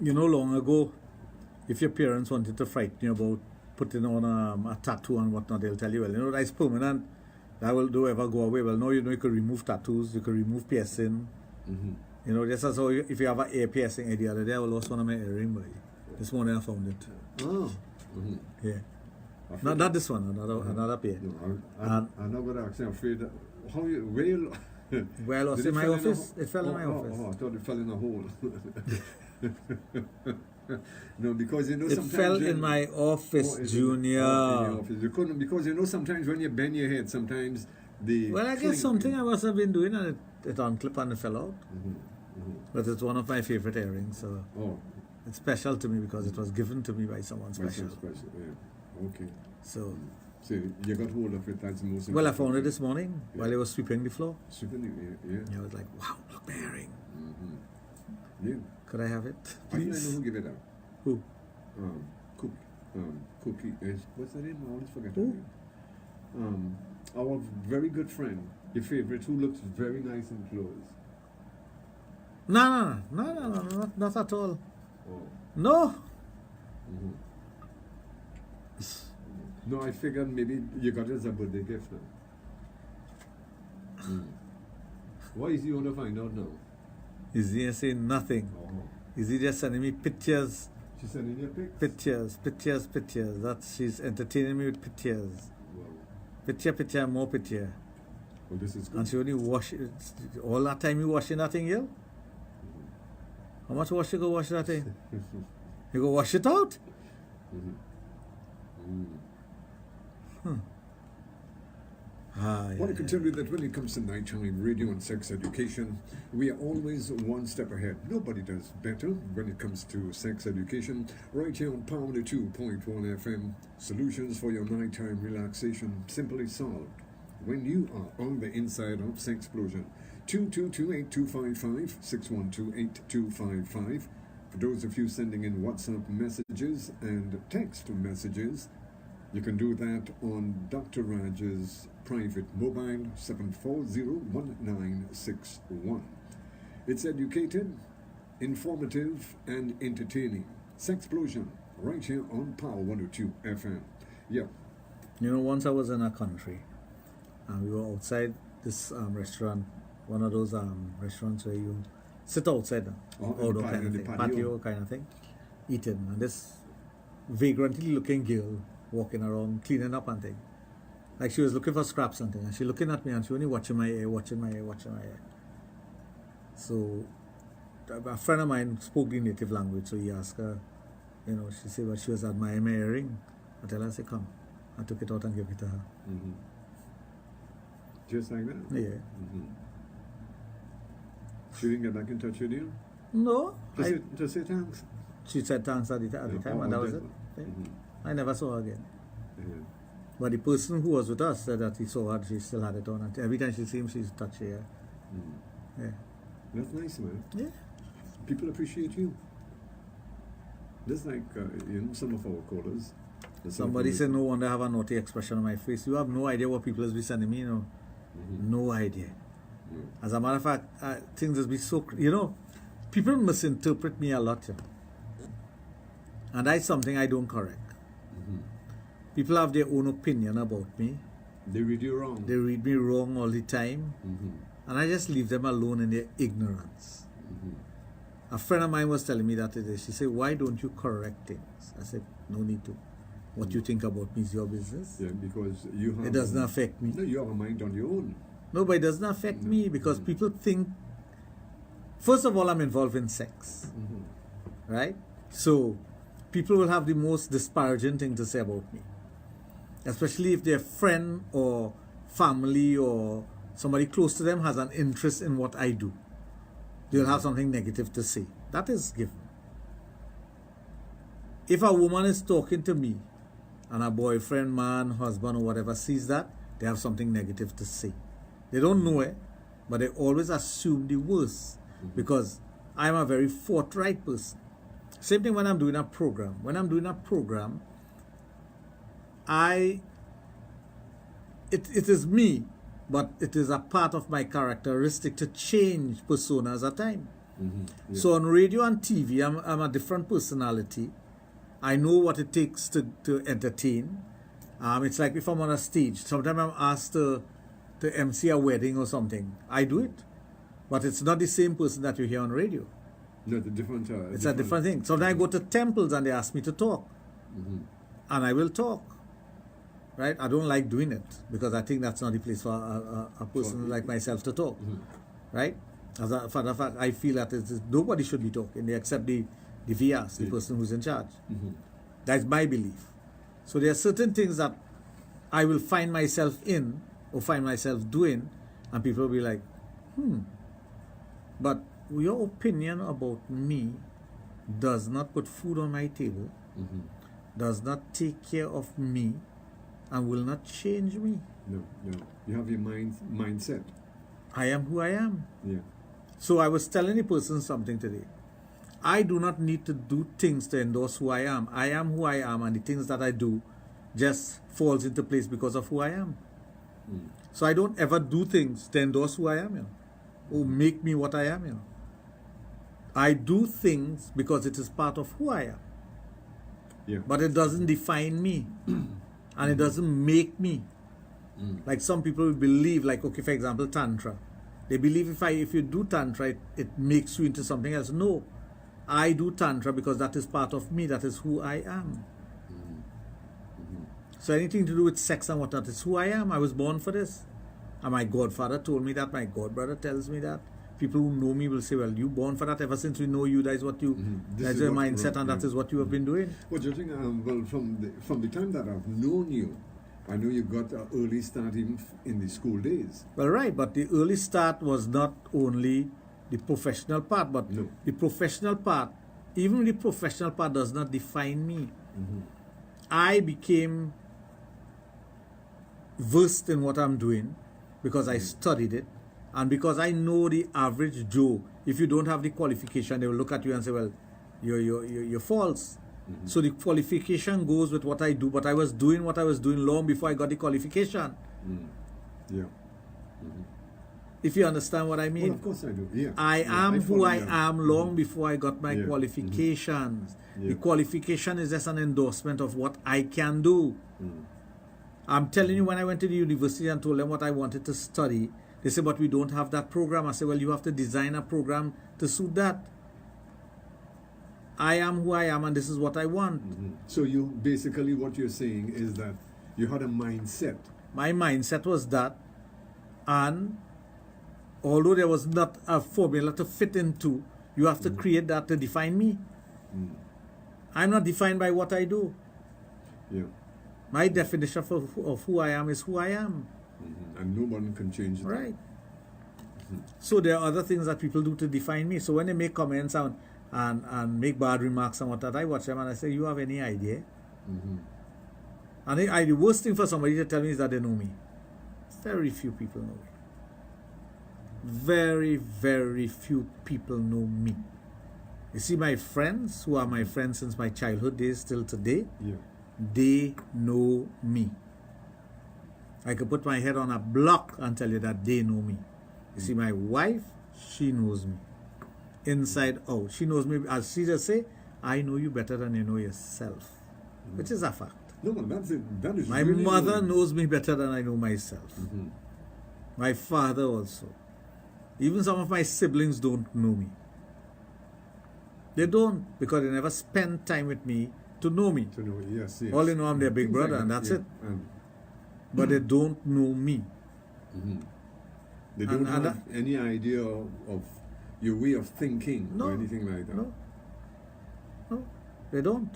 You know, long ago, if your parents wanted to frighten you about putting on a tattoo and whatnot, they'll tell you, well, you know, that's permanent. That will do ever go away. Well, no, you know, you can remove tattoos, you can remove piercing. Mm-hmm. You know, just as how if you have an ear piercing, the other day I lost one of my earring, but this morning I found it. Oh. Mm-hmm. Yeah. Not this one, another pair. No, I'm not going to ask you. I'm afraid that, how you, where you, well, it was in my office. It fell in my office. Oh, I thought it fell in a hole. No, because you know it sometimes fell in my office, Junior. In your office. You couldn't, because you know sometimes when you bend your head, sometimes the. Well, I guess something I must have been doing and it unclipped and it fell out. Mm-hmm. Mm-hmm. But it's one of my favorite earrings, so it's special to me because it was given to me by someone special. Yeah. Okay. So you got hold of it. That's the most important. Well, I found it this morning while I was sweeping the floor. Sweeping it, yeah. I was like, wow, look, my earring. Mm-hmm. Yeah. Could I have it, I don't know please? who gave it out. Who? Cookie. What's her name? I always forget her Who? name. Our very good friend, your favorite, who looks very nice in clothes. No, not at all. Oh. No. Mm-hmm. No, I figured maybe you got it as a birthday gift now. Why is he want to find out now? Is he saying nothing? Oh. Is he just sending me pictures? She's sending you pics? Pictures. She's entertaining me with pictures. Wow. Picture, more picture. Well, this is good. And she only wash it. All that time you washing that thing, girl? How much wash you go wash that thing? You go wash it out? Well, I can tell you that when it comes to nighttime radio and sex education, we are always one step ahead. Nobody does better when it comes to sex education. Right here on Power 2.1 FM, solutions for your nighttime relaxation simply solved when you are on the inside of Sexplosion. 222-8255, 612-8255. For those of you sending in WhatsApp messages and text messages, you can do that on Dr. Raj's private mobile 740-1961. It's educated, informative, and entertaining. Sexplosion, right here on Power 102 FM. Yeah. You know, once I was in a country, and we were outside this restaurant, one of those restaurants where you sit outside, outdoor kind of thing, patio kind of thing, eating, and this vagrantly looking girl walking around cleaning up and thing. Like she was looking for scraps and thing, and she looking at me and she only watching my hair. So a friend of mine spoke the native language, so he asked her, you know, she said, but she was admiring my earring. I tell her, I said, come. I took it out and gave it to her. Mm-hmm. Just like that? Yeah. Mm-hmm. She didn't get back in touch with you? No. Just say thanks. She said thanks at the time, and that was it. Yeah. Mm-hmm. I never saw her again. Yeah. But the person who was with us said that he saw her, she still had it on. And every time she sees him, she's touched her. Yeah. That's nice, man. Yeah. People appreciate you. Just like, some of our callers. Somebody said, no wonder I have a naughty expression on my face. You have no idea what people is be sending me, you know. Mm-hmm. No idea. No. As a matter of fact, things has been so, people misinterpret me a lot, you know. And that's something I don't correct. Mm-hmm. People have their own opinion about me. They read you wrong. They read me wrong all the time. Mm-hmm. And I just leave them alone in their ignorance. Mm-hmm. A friend of mine was telling me that today. She said, why don't you correct things? I said, no need to. What you think about me is your business. Yeah, because you have... It does not affect me. No, you have a mind on your own. No, but it does not affect me because people think First of all, I'm involved in sex, right? So people will have the most disparaging thing to say about me, especially if their friend or family or somebody close to them has an interest in what I do. They'll have something negative to say. That is given. If a woman is talking to me and a boyfriend, man, husband, or whatever sees that, they have something negative to say. They don't know it, but they always assume the worst because I'm a very forthright person. Same thing when I'm doing a program. When I'm doing a program, it is me, but it is a part of my characteristic to change personas at time. So on radio and TV, I'm a different personality. I know what it takes to entertain. It's like if I'm on a stage, sometimes I'm asked to MC a wedding or something. I do it. But it's not the same person that you hear on radio. No, the different. It's a different thing. Sometimes I go to temples and they ask me to talk. And I will talk. Right? I don't like doing it because I think that's not the place for a person like myself to talk. Right? As a matter of fact, I feel that nobody should be talking except the VS, the person who's in charge. That's my belief. So there are certain things that I will find myself in or find myself doing, and people will be like, but your opinion about me does not put food on my table, does not take care of me, and will not change me. No. You have your mindset. I am who I am. Yeah. So I was telling the person something today. I do not need to do things to endorse who I am. I am who I am, and the things that I do just falls into place because of who I am. So I don't ever do things to endorse who I am, or make me what I am. I do things because it is part of who I am. Yeah. But it doesn't define me, and it doesn't make me. Like some people will believe, like, okay, for example, Tantra. They believe if you do Tantra, it makes you into something else. No. I do Tantra because that is part of me. That is who I am. So anything to do with sex and whatnot is who I am. I was born for this. And my godfather told me that. My godbrother tells me that. People who know me will say, well, you born for that. Ever since we know you, that is what you, that's your mindset, and that is what you have been doing. Well, judging, well, from the time that I've known you, I know you got an early start even in the school days. Well, right, but the early start was not only the professional part, but the professional part, even the professional part does not define me. I became versed in what I'm doing because I studied it, and because I know the average Joe, if you don't have the qualification, they will look at you and say, well, you're false. So the qualification goes with what I do, but I was doing what I was doing long before I got the qualification. Yeah. If you understand what I mean. Well, of course I do. Yeah. I am who I am long before I got my qualifications. The qualification is just an endorsement of what I can do. I'm telling you, when I went to the university and told them what I wanted to study, they said, but we don't have that program. I said, well, you have to design a program to suit that. I am who I am, and this is what I want. So you basically, what you're saying is that you had a mindset. My mindset was that, and although there was not a formula to fit into, you have to create that to define me. I'm not defined by what I do. Yeah. My definition of who I am is who I am. And no one can change that. Right. So there are other things that people do to define me. So when they make comments and make bad remarks and what that, I watch them and I say, you have any idea? And the worst thing for somebody to tell me is that they know me. Very few people know me. Very, very few people know me. You see, my friends, who are my friends since my childhood days till today, they know me. I could put my head on a block and tell you that they know me. You see, my wife, she knows me. Inside out. She knows me, as she just say, I know you better than you know yourself. Which is a fact. No, that's it. That is my really mother annoying. knows me better than I know myself. My father also. Even some of my siblings don't know me. They don't, because they never spend time with me to know me. To know, yes. All they know, I'm their big Things brother, like and that, that's yeah. it. But they don't know me. They don't have any idea of your way of thinking No. or anything like that. No. No, they don't.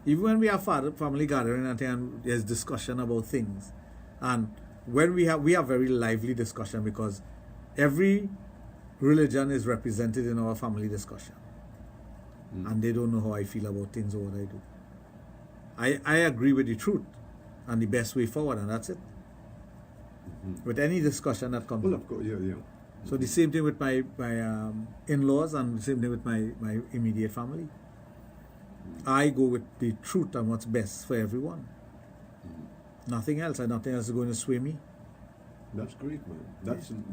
Even when we have family gathering and there's discussion about things, and when we have very lively discussion because every religion is represented in our family discussion, and they don't know how I feel about things or what I do. I agree with the truth and the best way forward, and that's it. With any discussion that comes Well, up. of course, yeah. So the same thing with my in-laws and the same thing with my immediate family. I go with the truth and what's best for everyone. Nothing else, and nothing else is going to sway me. That's great, man.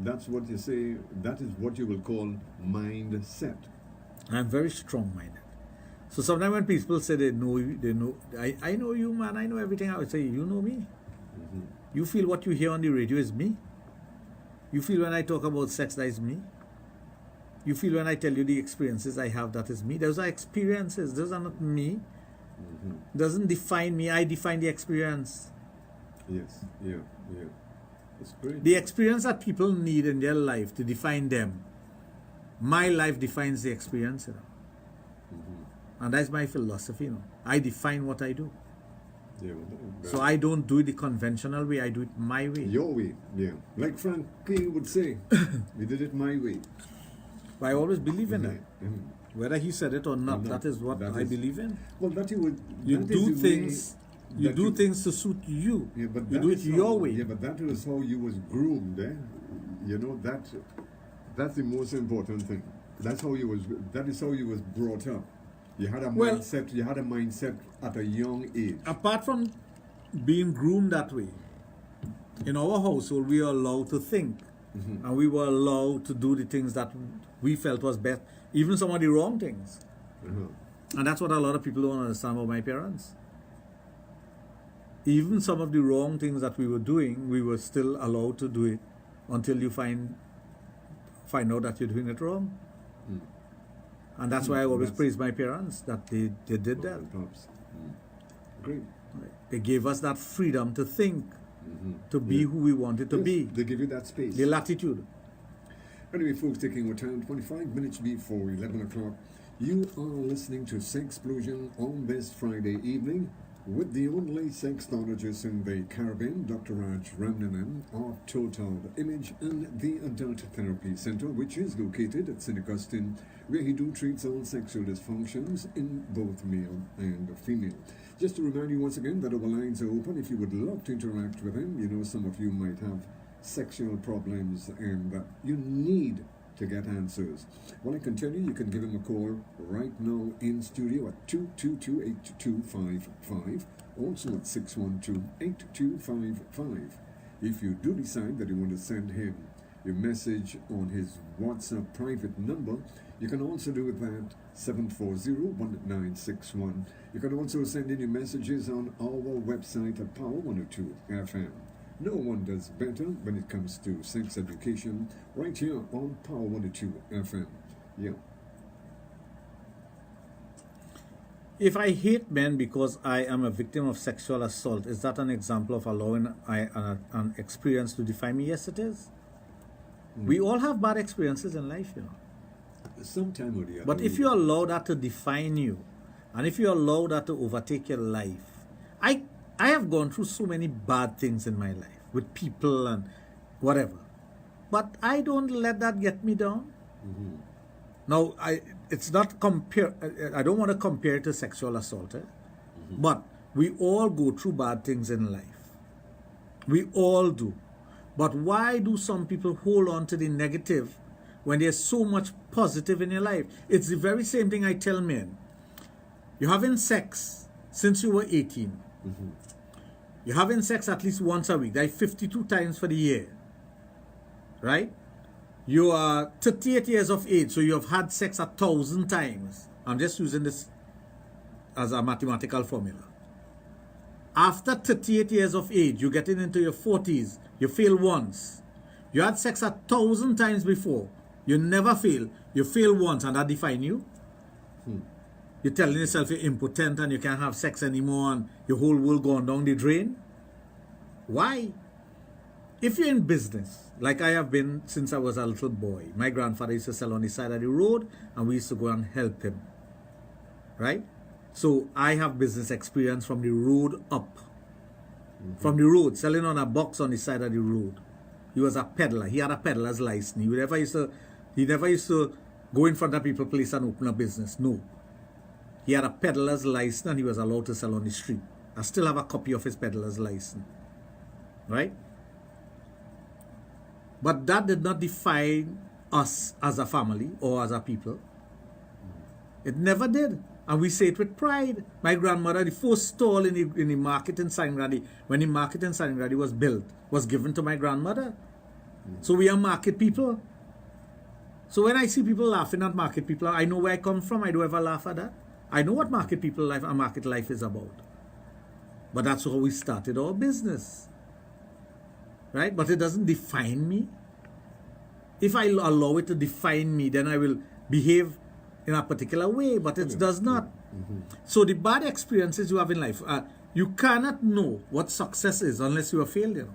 That's what you say. That is what you will call mindset. I'm very strong-minded. So sometimes when people say they know, I know you, man. I know everything. I would say, you know me. You feel what you hear on the radio is me. You feel when I talk about sex, that is me. You feel when I tell you the experiences I have, that is me. Those are experiences. Those are not me. Doesn't define me. I define the experience. Yes, yeah. That's great. The experience that people need in their life to define them. My life defines the experience, and that's my philosophy. I define what I do. Yeah, So I don't do it the conventional way. I do it my way. your way, yeah. Like Frank King would say, we did it my way. But I always believe in that. Mhm. Whether he said it or not, that is what That I is- believe in. Well, that you would. You that is do the things. way You that do things to suit you. Yeah, but You that do it is your how- way. Yeah, but that is how you was groomed, eh? You know that's the most important thing. That is how you was brought up. You had a Well- mindset. You had a mindset at a young age. Apart from being groomed that way, in our household we were allowed to think, and we were allowed to do the things that we felt was best, even some of the wrong things. And that's what a lot of people don't understand about my parents. Even some of the wrong things that we were doing, we were still allowed to do it until you find out that you're doing it wrong. And that's why I always praise my parents that they did that. Pops. Great. They gave us that freedom to think, to be who we wanted to Yes, be, they give you that space. the latitude. Anyway, folks, taking our time, 25 minutes before 11 o'clock, you are listening to Sexplosion on this Friday evening with the only sexologist in the Caribbean, Dr. Raj Ramnanan of Total Image and the Adult Therapy Center, which is located at St. Augustine, where he treats all sexual dysfunctions in both male and female. Just to remind you once again that our lines are open if you would love to interact with him. You know, some of you might have sexual problems and you need to get answers. Well, I can tell you can give him a call right now in studio at 222-8255, also at 612-8255. If you do decide that you want to send him your message on his WhatsApp private number, you can also do it at 740-1961. You can also send in your messages on our website at Power 102 FM. No one does better when it comes to sex education right here on Power 102 FM. Yeah. If I hate men because I am a victim of sexual assault, is that an example of allowing an experience to define me? Yes, it is. We all have bad experiences in life, Sometime or the other. But if you allow that to define you, and if you allow that to overtake your life, I have gone through so many bad things in my life with people and whatever, but I don't let that get me down. Now, it's not compare. I don't want to compare it to sexual assault, but we all go through bad things in life. We all do. But why do some people hold on to the negative when there's so much positive in your life? It's the very same thing I tell men. You're having sex since you were 18. You're having sex at least once a week. That's 52 times for the year. Right? You are 38 years of age, so you have had sex 1,000 times. I'm just using this as a mathematical formula. After 38 years of age, you're getting into your 40s, you fail once. You had sex 1,000 times before. You never fail. You fail once, and that defines you. You're telling yourself you're impotent and you can't have sex anymore and your whole world going down the drain. Why? if you're in business, like I have been since I was a little boy, my grandfather used to sell on the side of the road and we used to go and help him, right? So I have business experience from the road up. From the road, selling on a box on the side of the road. He was a peddler. He had a peddler's license. He never used to go in front of people's place and open a business. No. He had a peddler's license and he was allowed to sell on the street. I still have a copy of his peddler's license. Right? But that did not define us as a family or as a people. It never did. And we say it with pride. My grandmother, the first stall in the market in Sangradi, when the market in Sangradi was built, was given to my grandmother. So we are market people. So when I see people laughing at market people, I know where I come from. I don't ever laugh at that. I know what market people life and market life is about. But that's how we started our business. Right? But it doesn't define me. If I allow it to define me, then I will behave in a particular way, but it does not. So the bad experiences you have in life, you cannot know what success is unless you are failure.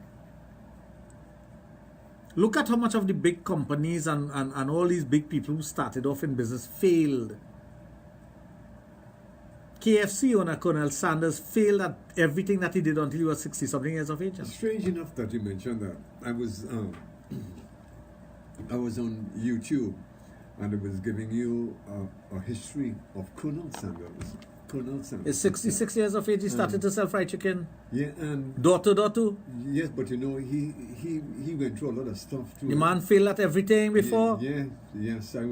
Look at how much of the big companies and all these big people who started off in business failed. KFC owner Colonel Sanders failed at everything that he did until he was 60-something years of age. Strange enough that you mentioned that. I was on YouTube, and it was giving you a history of Colonel Sanders. Colonel Sanders. He's 66 years of age. He started to sell fried chicken. Yeah, and Door to door too. yes, but you know he went through a lot of stuff too. The man failed at everything before. Yes, I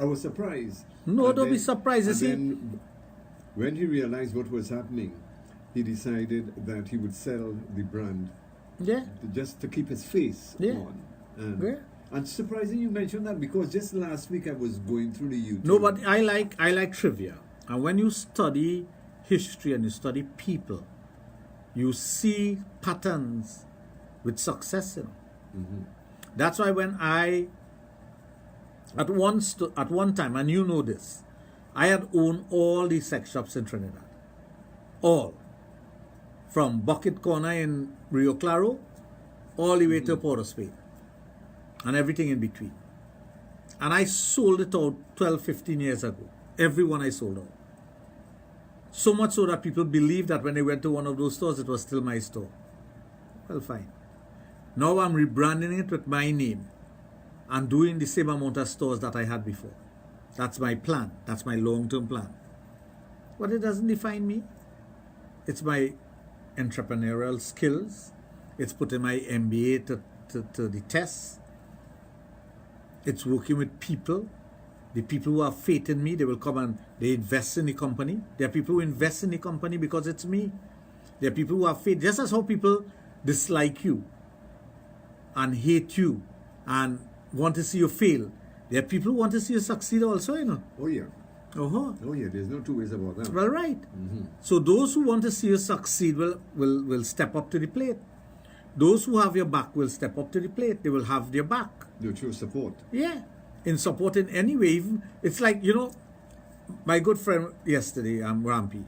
was surprised. No, And don't be then- surprised. You and see, then when he realized what was happening, he decided that he would sell the brand yeah, just to keep his face Yeah. on. And, Yeah. and surprising you mentioned that, because just last week I was going through the YouTube. no, but I like trivia, and when you study history and you study people, you see patterns with success. You know, that's why when I at one time, and you know this, I had owned all the sex shops in Trinidad, all from Bucket Corner in Rio Claro, all the way to Port of Spain, and everything in between. And I sold it out 12, 15 years ago. Every one I sold out. So much so that people believed that when they went to one of those stores, it was still my store. Well, fine. Now I'm rebranding it with my name and doing the same amount of stores that I had before. That's my plan. That's my long-term plan. But it doesn't define me. It's my entrepreneurial skills. It's putting my MBA to the test. It's working with people. The people who have faith in me, they will come and they invest in the company. There are people who invest in the company because it's me. There are people who have faith. Just as how people dislike you and hate you and want to see you fail, there are people who want to see you succeed also, you know. Oh yeah. Uh-huh. Oh yeah, there's no two ways about that. Well, right. So those who want to see you succeed will step up to the plate. Those who have your back will step up to the plate. They will have their back. They'll show support. Yeah. In support in any way. Even, it's like, you know, my good friend yesterday, Rampy,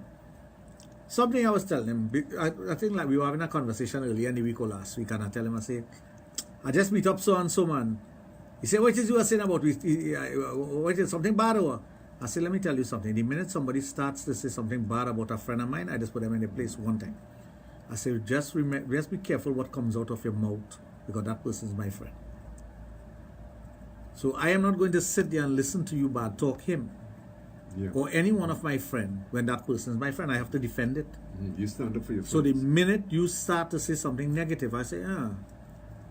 something I was telling him, I think like we were having a conversation earlier in the week or last week, and I tell him, I say, I just meet up so and so, man. He said, what is you were saying about what is something bad or? I said, let me tell you something. The minute somebody starts to say something bad about a friend of mine, I just put them in a place one time. I said, just be careful what comes out of your mouth, because that person is my friend. So I am not going to sit there and listen to you bad talk him or any one of my friends when that person is my friend. I have to defend it. You stand up for your friends. So the minute you start to say something negative, I say, don't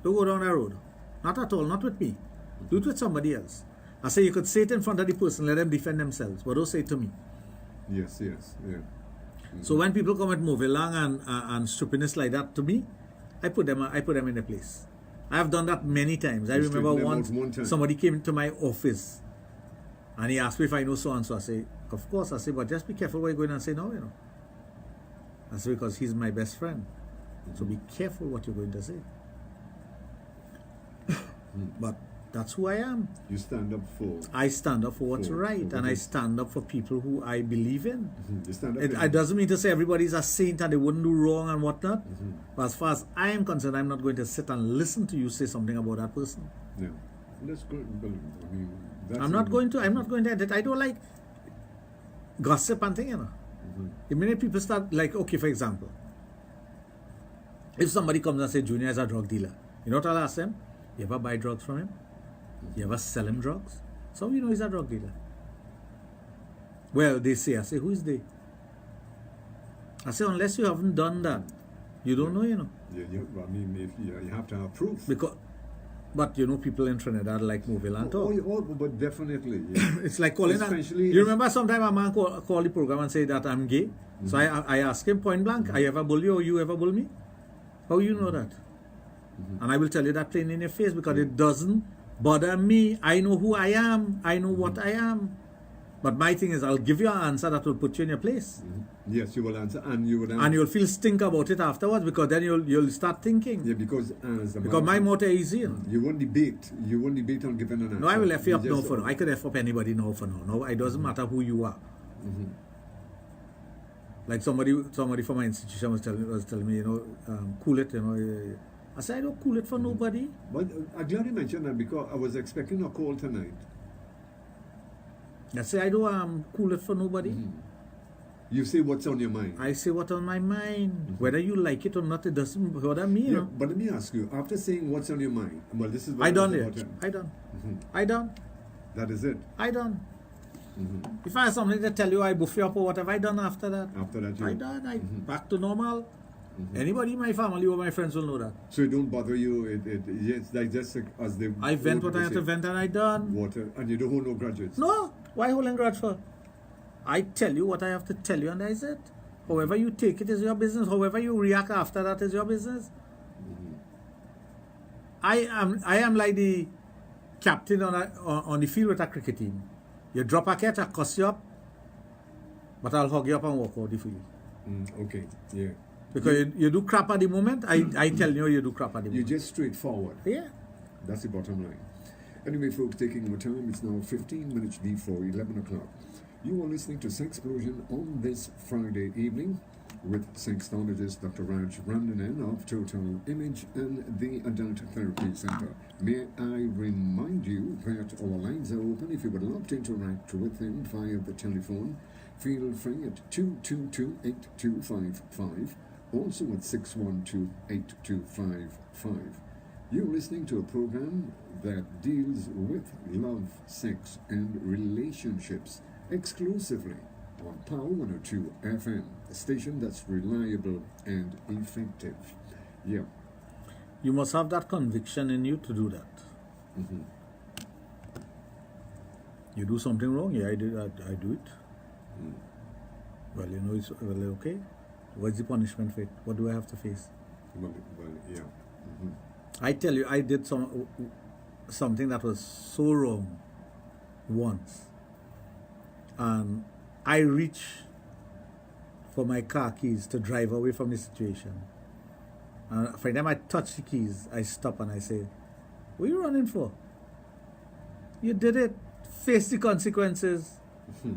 go down that road. Not at all, not with me. Do it with somebody else. I say you could say it in front of the person, let them defend themselves, but don't say it to me. Yes, yeah. So when people come at Movilang and stupidness like that to me, I put them in a place. I have done that many times. I You remember straighten them once out one time. somebody came into my office and he asked me if I know so and so. I say, of course. I say, but just be careful what you're going to say now, you know. I say, because he's my best friend. So be careful what you're going to say. But That's who I am. You stand up for. I stand up for what's For- right, for and I this. stand up for people who I believe in. You stand up. It doesn't mean to say everybody's a saint and they wouldn't do wrong and whatnot. Mm-hmm. But as far as I am concerned, I'm not going to sit and listen to you say something about that person. Yeah. That's good. Well, I mean, that's I'm not going to edit. I don't like gossip and thing, you know. Mm-hmm. The minute people start, like, okay, for example, if somebody comes and says Junior is a drug dealer, you know what I'll ask them? You ever buy drugs from him? You ever sell him drugs? So you know he's a drug dealer. Well, they say, I say, who is they? I say, unless you haven't done that, you don't know, you know. Yeah, I mean, if you have to have proof. But you know, people in Trinidad like mobile and talk. But definitely. Yeah. It's like calling. Especially You remember sometime a man call the program and say that I'm gay. Mm-hmm. So I ask him point blank, I ever bull you or you ever bull me? How you know that? Mm-hmm. And I will tell you that plain in your face because it doesn't bother me. I know who I am. I know what I am. But my thing is, I'll give you an answer that will put you in your place. Mm-hmm. Yes, you will answer, and you will answer. And you'll feel stink about it afterwards because then you'll start thinking. Yeah, because My motto is easy. you won't debate. You won't debate on giving an answer. No, I will F you up now just- for now. I could F up anybody now for now. No, it doesn't matter who you are. Like somebody from my institution was telling me, you know, cool it, you know. I said, I don't cool it for nobody. But I'm glad you mentioned that because I was expecting a call tonight. I say, I don't cool it for nobody. You say what's on your mind. I say what's on my mind. Whether you like it or not, it doesn't bother me. You Yeah, know? but let me ask you, after saying what's on your mind, well, this is what I done was it. important. I done. I done. That is it. I done. If I have something to tell you, I buff you up or whatever I done after that. After that, I done. I back to normal. Anybody in my family or my friends will know that. So it don't bother you. It's like just as they. I vent what I have to vent and I done. Water, and you don't hold no grudges. No. Why holding grudge for? I tell you what I have to tell you and that's it. However you take it is your business. However you react after that is your business. I am like the captain on the field with a cricket team. You drop a catch, I cuss you up, but I'll hug you up and walk out the field. Okay, yeah. Because you do crap at the moment, I tell you do crap at the You're moment. just straightforward. Yeah. That's the bottom line. Anyway, folks, taking our time, it's now 15 minutes before 11 o'clock. You are listening to Sexplosion on this Friday evening with sexologist Dr. Raj Ramnanan of Total Image and the Adult Therapy Center. May I remind you that our lines are open. If you would love to interact with him via the telephone, feel free at 222-8255, also at 612-8255. You're listening to a program that deals with love, sex, and relationships exclusively on Power 102 FM, a station that's reliable and effective. Yeah. You must have that conviction in you to do that. You do something wrong, yeah, I do it. Well, you know, it's okay. What's the punishment for it? What do I have to face? Well, yeah. I tell you, I did something that was so wrong once. And I reached for my car keys to drive away from the situation. And for them I touch the keys, I stop and I say, what are you running for? You did it. Face the consequences.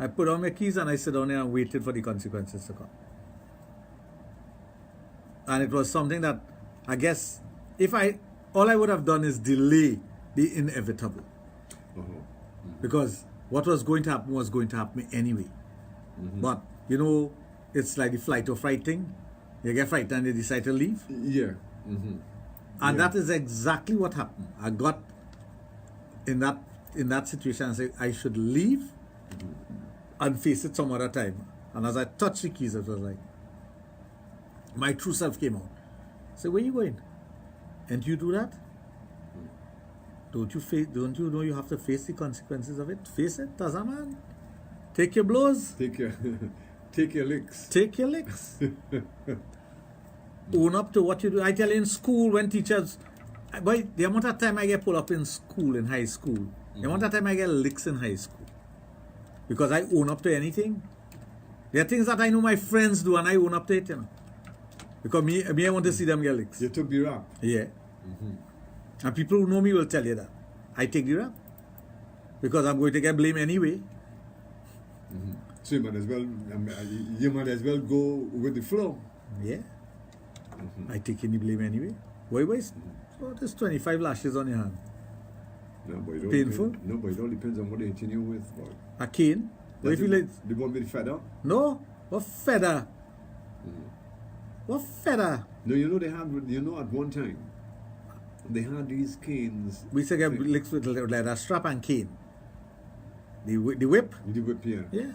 I put on my keys and I sit down there and waited for the consequences to come. And it was something that I guess all I would have done is delay the inevitable. Because what was going to happen anyway. But, you know, it's like the flight or fright thing. You get frightened and you decide to leave. Yeah. And that is exactly what happened. I got in that situation and said I should leave and face it some other time. And as I touched the keys, it was like my true self came out. I said, where are you going? And you do that? Don't you know you have to face the consequences of it? Face it, as a man. Take your blows. Take your licks. Take your licks. Own up to what you do. I tell you, in school, when teachers, boy, the amount of time I get pulled up in school, in high school, the amount of time I get licks in high school, because I own up to anything. There are things that I know my friends do, and I own up to it, you know. Because me I want to see them get licks. You took the rap. Yeah. And people who know me will tell you that. I take the rap. Because I'm going to get blamed anyway. So you might as well go with the flow. Yeah. I take any blame anyway. Why waste? So there's 25 lashes on your hand. No, but it all Painful? Depends, no, but it all depends on what they're hitting you with. Boy. A cane? What if you like? The one with the feather? No. What feather? What feather? No, you know they had. You know, at one time they had these canes. We say get licks with leather strap and cane. The whip? The whip, yeah. Yeah.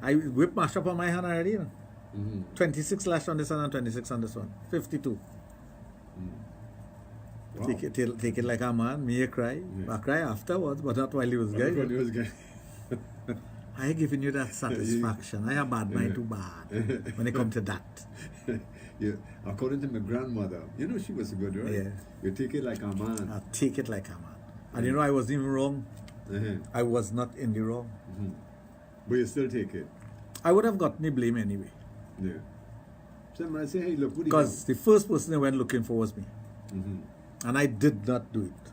I whip mashed up on my hand already. You know? 26 lash on this one and 26 on this one. 52. Wow. Take it like a man. Me a cry. I cry afterwards, but not while he was When going. he was going. I ain't giving you that satisfaction. I have bad mind too bad when it come to that. Yeah. According to my grandmother, you know she was good, right? Yeah. You take it like a man. I take it like a man. And you know I wasn't even wrong. I was not in the wrong. But you still take it. I would have gotten the blame anyway. Yeah. Somebody say, hey, look, what do you Because the first person they went looking for was me. And I did not do it.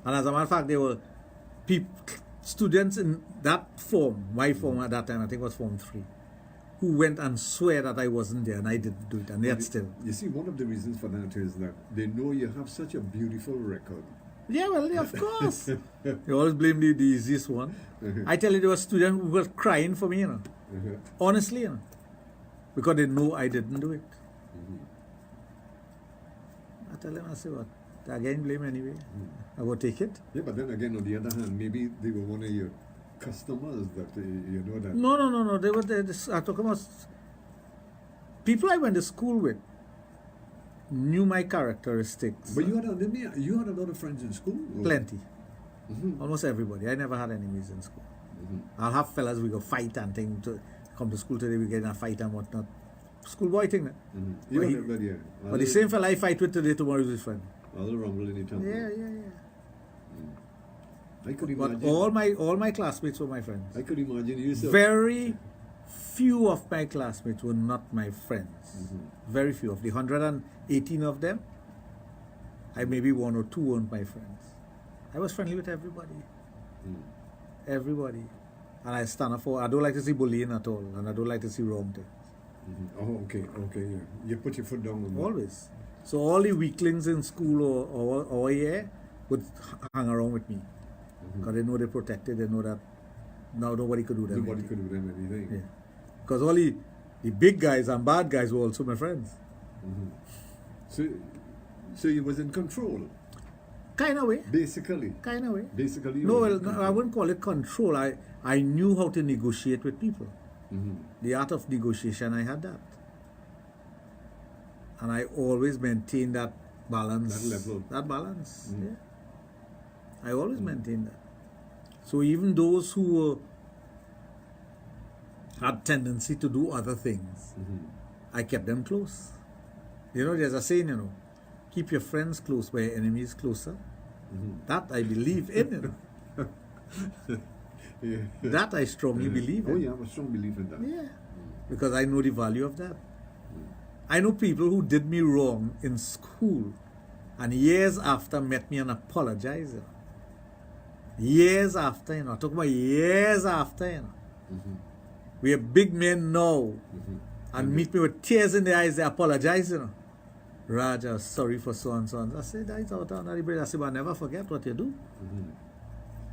And as a matter of fact, there were students in that form, my form at that time, I think it was Form 3, who went and swear that I wasn't there and I didn't do it. And yet still. You see, one of the reasons for that is that they know you have such a beautiful record. Yeah, well, yeah, of course. You always blame the easiest one. I tell you, there was students who were crying for me, you know. Honestly, you know. Because they know I didn't do it. I tell them, I say, what? Again, blame anyway. I will take it. Yeah, but then again, on the other hand, maybe they were one of your customers that you know that. No. They were there. I talk about people I went to school with knew my characteristics. But you had a lot of friends in school? Or? Plenty. Almost everybody. I never had enemies in school. I'll have fellas we go fight and thing to come to school today, we get in a fight and whatnot. Schoolboy thing. But the same fella I fight with today, tomorrow is his friend. I'll rumble in the temple. Yeah. I could imagine. But all my classmates were my friends. I could imagine you. Very few of my classmates were not my friends. Very few. Of the 118 of them, I maybe 1 or 2 weren't my friends. I was friendly with everybody. Everybody. And I stand up for, I don't like to see bullying at all. And I don't like to see wrong things. Oh, okay, yeah. You put your foot down on that. Always. So all the weaklings in school or here would hang around with me. Because they know they're protected. They know that now nobody could do them Nobody anything. could do them anything. Yeah. Because all the big guys and bad guys were also my friends. So you was in control? Kind of way. Basically? Kind of way. Basically? No, I wouldn't call it control. I knew how to negotiate with people. The art of negotiation, I had that. And I always maintained that balance. That level. That balance, yeah. I always maintained that. So even those who had tendency to do other things, I kept them close. You know, there's a saying, you know, keep your friends close but your enemies closer. That I believe in, you know. Yeah. That I strongly believe in. Oh, yeah, I have a strong belief in that. Yeah. Because I know the value of that. I know people who did me wrong in school and years after met me and apologized. You know. Years after, you know. I talk about years after, you know. We are big men now. And meet me with tears in their eyes, they apologize, you know. Raj, I'm sorry for so and so. I said, that's out on the bread. I said, but never forget what you do.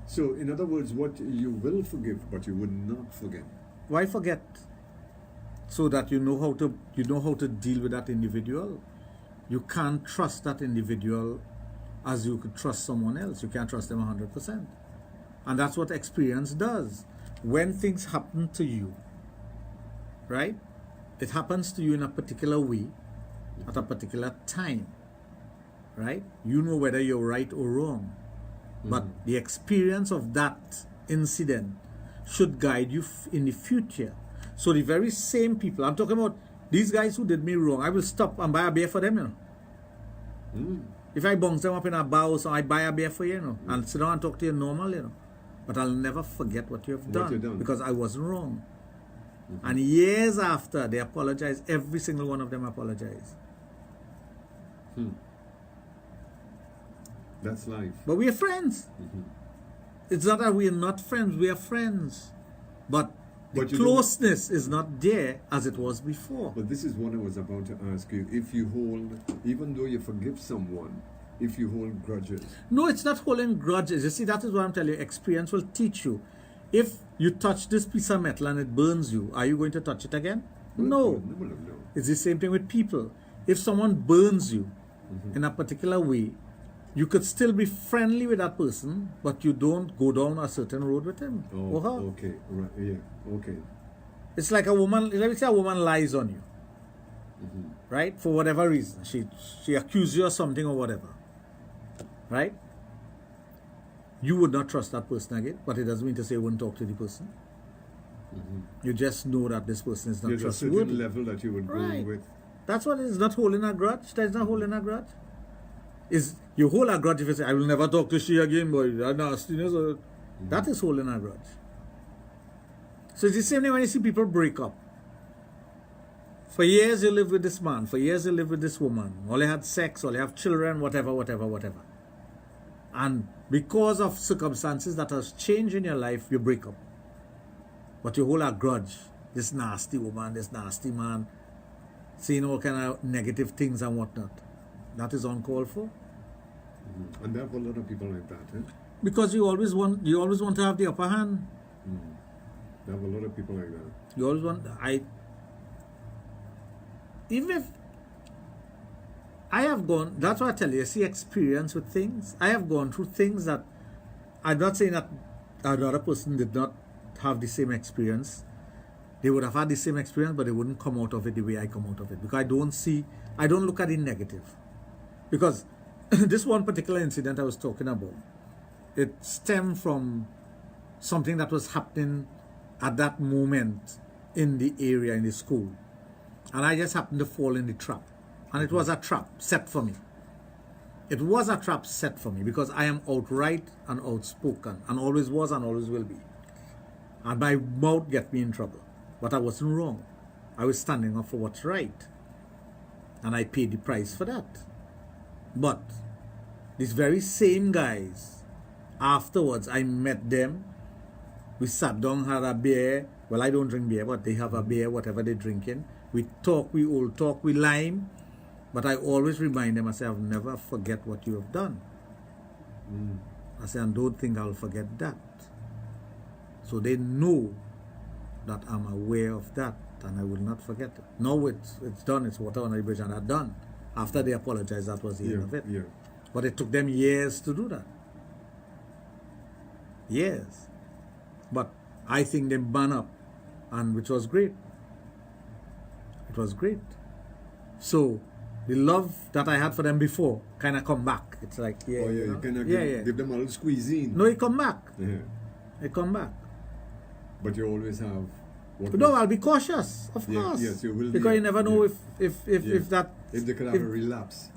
So, in other words, what you will forgive, but you would not forget. Why forget? So that you know how to deal with that individual. You can't trust that individual as you could trust someone else. You can't trust them 100%. And that's what experience does. When things happen to you, right? It happens to you in a particular way, at a particular time, right? You know whether you're right or wrong. But the experience of that incident should guide you in the future. So the very same people, I'm talking about these guys who did me wrong, I will stop and buy a beer for them, you know. If I bounce them up in a bar, so I buy a beer for you, you know, and sit down and talk to you normal, you know. But I'll never forget what you have done because I wasn't wrong. And years after, they apologized. Every single one of them apologized. That's life. But we are friends. Mm-hmm. It's not that we are not friends, we are friends. But the But you closeness is not there as it was before. But this is what I was about to ask you. If you hold, even though you forgive someone, if you hold grudges. No, it's not holding grudges. You see, that is what I'm telling you. Experience will teach you. If you touch this piece of metal and it burns you, are you going to touch it again? No. No. It's the same thing with people. If someone burns you in a particular way, you could still be friendly with that person, but you don't go down a certain road with him or her. Okay, right, yeah, okay. It's like a woman, let me say a woman lies on you, right? For whatever reason. She accuses you of something or whatever, right? You would not trust that person again, but it doesn't mean to say you wouldn't talk to the person. You just know that this person is not There's a trustworthy. certain level that you would go Right. with. That's what it is, not holding a grudge. That's not holding a grudge. Is you hold a grudge if you say, I will never talk to she again, boy. That nastiness. That is holding a grudge. So it's the same thing when you see people break up. For years you live with this man, for years you live with this woman. All you had sex, all you have children, whatever. And because of circumstances that has changed in your life, you break up. But you hold a grudge. This nasty woman, this nasty man, saying all kind of negative things and whatnot. That is uncalled for. And there are a lot of people like that, eh? Because you always want to have the upper hand. There are a lot of people like that. You always want even if I have gone, that's what I tell you, see experience with things. I have gone through things that I'm not saying that another person did not have the same experience. They would have had the same experience, but they wouldn't come out of it the way I come out of it. Because I don't look at it negative. Because this one particular incident I was talking about, it stemmed from something that was happening at that moment in the area, in the school. And I just happened to fall in the trap. And it was a trap set for me. It was a trap set for me because I am outright and outspoken, and always was and always will be. And my mouth get me in trouble. But I wasn't wrong. I was standing up for what's right. And I paid the price for that. But these very same guys, afterwards I met them. We sat down, had a beer. Well, I don't drink beer, but they have a beer, whatever they're drinking. We talk, we all talk, we lime. But I always remind them, I say, I'll never forget what you have done. I say, and don't think I'll forget that. So they know that I'm aware of that, and I will not forget it. Now it's done, it's water under the bridge, and that's done. After they apologized, that was the end of it. Yeah. But it took them years to do that. Years. But I think they man up, and which was great. It was great. So the love that I had for them before kind of come back. It's like, yeah, Oh, yeah, you you know? kind of yeah. give them a little squeeze in. No, it come back. Yeah. It come back. But you always have. No, I'll be cautious, of Yeah, course. yes, you will be, because you never know yeah. if that. If they could have a relapse.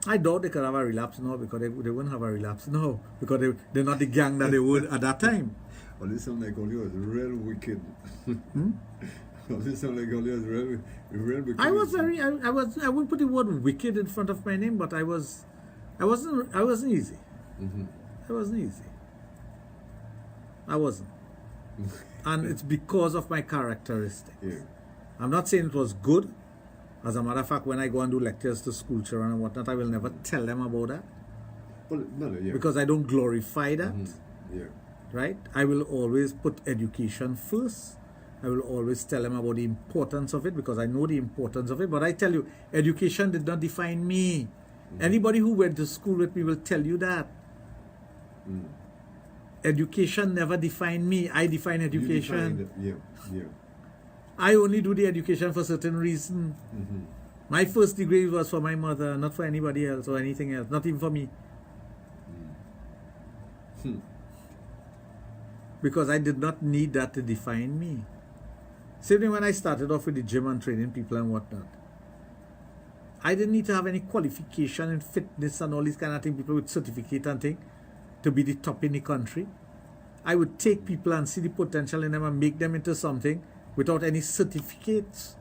I doubt they could have a relapse now, because they wouldn't have a relapse now, because they're not the gang that they would at that time. Well, this sound like all yours real wicked. Well, this sound like all yours real wicked. I wouldn't put the word wicked in front of my name, but I wasn't easy. I wasn't easy. I wasn't. And it's because of my characteristics. Yeah. I'm not saying it was good. As a matter of fact, when I go and do lectures to school children and whatnot, I will never tell them about that. Well, no, yeah. Because I don't glorify that. Yeah. Right? I will always put education first. I will always tell them about the importance of it, because I know the importance of it. But I tell you, education did not define me. Anybody who went to school with me will tell you that. Education never defined me. I define education. Yeah. I only do the education for certain reason. My first degree was for my mother, not for anybody else or anything else, not even for me. Because I did not need that to define me. Same thing when I started off with the gym and training people and whatnot. I didn't need to have any qualification in fitness and all these kind of things, people with certificate and things, to be the top in the country. I would take people and see the potential in them and make them into something without any certificates.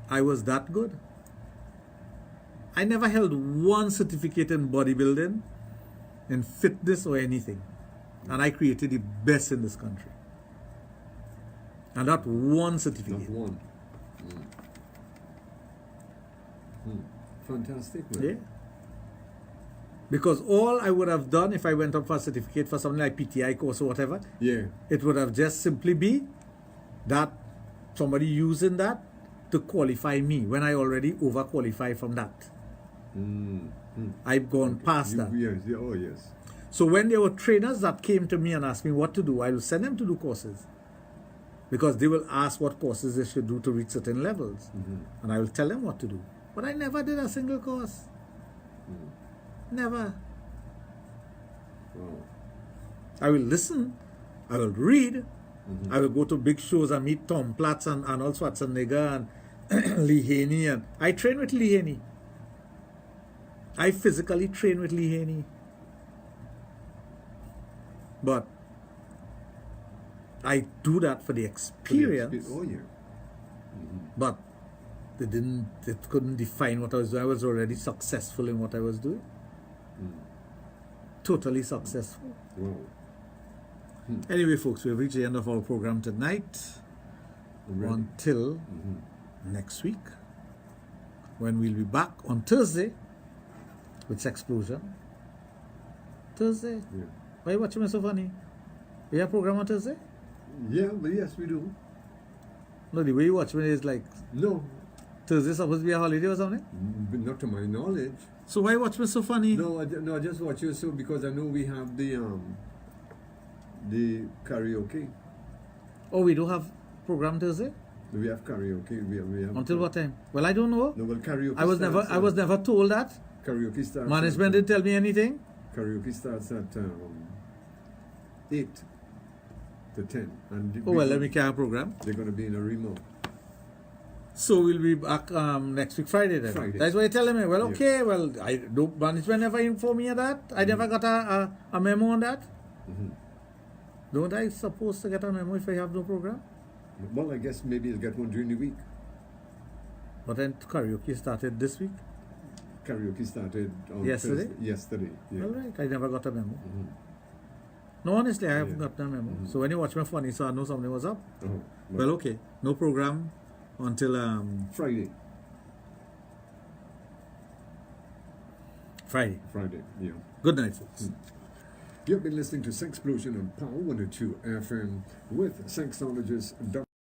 I was that good. I never held one certificate in bodybuilding, in fitness or anything. And I created the best in this country. And not one certificate. Not one. Fantastic, man. Yeah. Because all I would have done if I went up for a certificate for something like PTI course or whatever, Yeah. it would have just simply be that somebody using that to qualify me when I already overqualified from that. I've gone past that. Yes, yeah, oh yes. So when there were trainers that came to me and asked me what to do, I will send them to do courses. Because they will ask what courses they should do to reach certain levels. And I will tell them what to do. But I never did a single course. Never. Wow. I will listen. I will read. I will go to big shows and meet Tom Platz and Arnold Schwarzenegger and Lee Haney. And I train with Lee Haney. I physically train with Lee Haney. But I do that for the experience. Oh yeah. But it couldn't define what I was doing. I was already successful in what I was doing. Totally successful. Wow. Anyway, folks, we've reached the end of our program tonight. Ready. Until next week, when we'll be back on Thursday with Sexplosion. Thursday? Yeah. Why are you watching me so funny? We have a program on Thursday? Yeah, but yes, we do. No, the way you watch me is like No, Thursday supposed to be a holiday or something? but not to my knowledge. So why watch me so funny? No, I just watch you so because I know we have the karaoke. Oh, we do have program Thursday? We have karaoke. We have Until what time? Well, I don't know. No, well, karaoke. I was never told that. Karaoke starts. Management didn't tell me anything. Karaoke starts at 8 to 10, and Oh well, let me carry a program. they're going to be in a remote. So we'll be back next week Friday then. Friday. That's what you're telling me. Well, Yeah. okay. Well, I do management never informed me of that. I never got a memo on that. Don't I supposed to get a memo if I have no program? Well, I guess maybe you'll get one during the week. But then karaoke started this week. Karaoke started on Yesterday? Thursday. Yesterday. Yeah. All right. I never got a memo. No, honestly, I haven't Yeah. got a memo. So when you watch me funny, so I know something was up. Oh, Well, okay. No program until Friday. Friday. Friday. Yeah. Good night, folks. You've been listening to Sexplosion on Power 102 FM with sexologist Dr.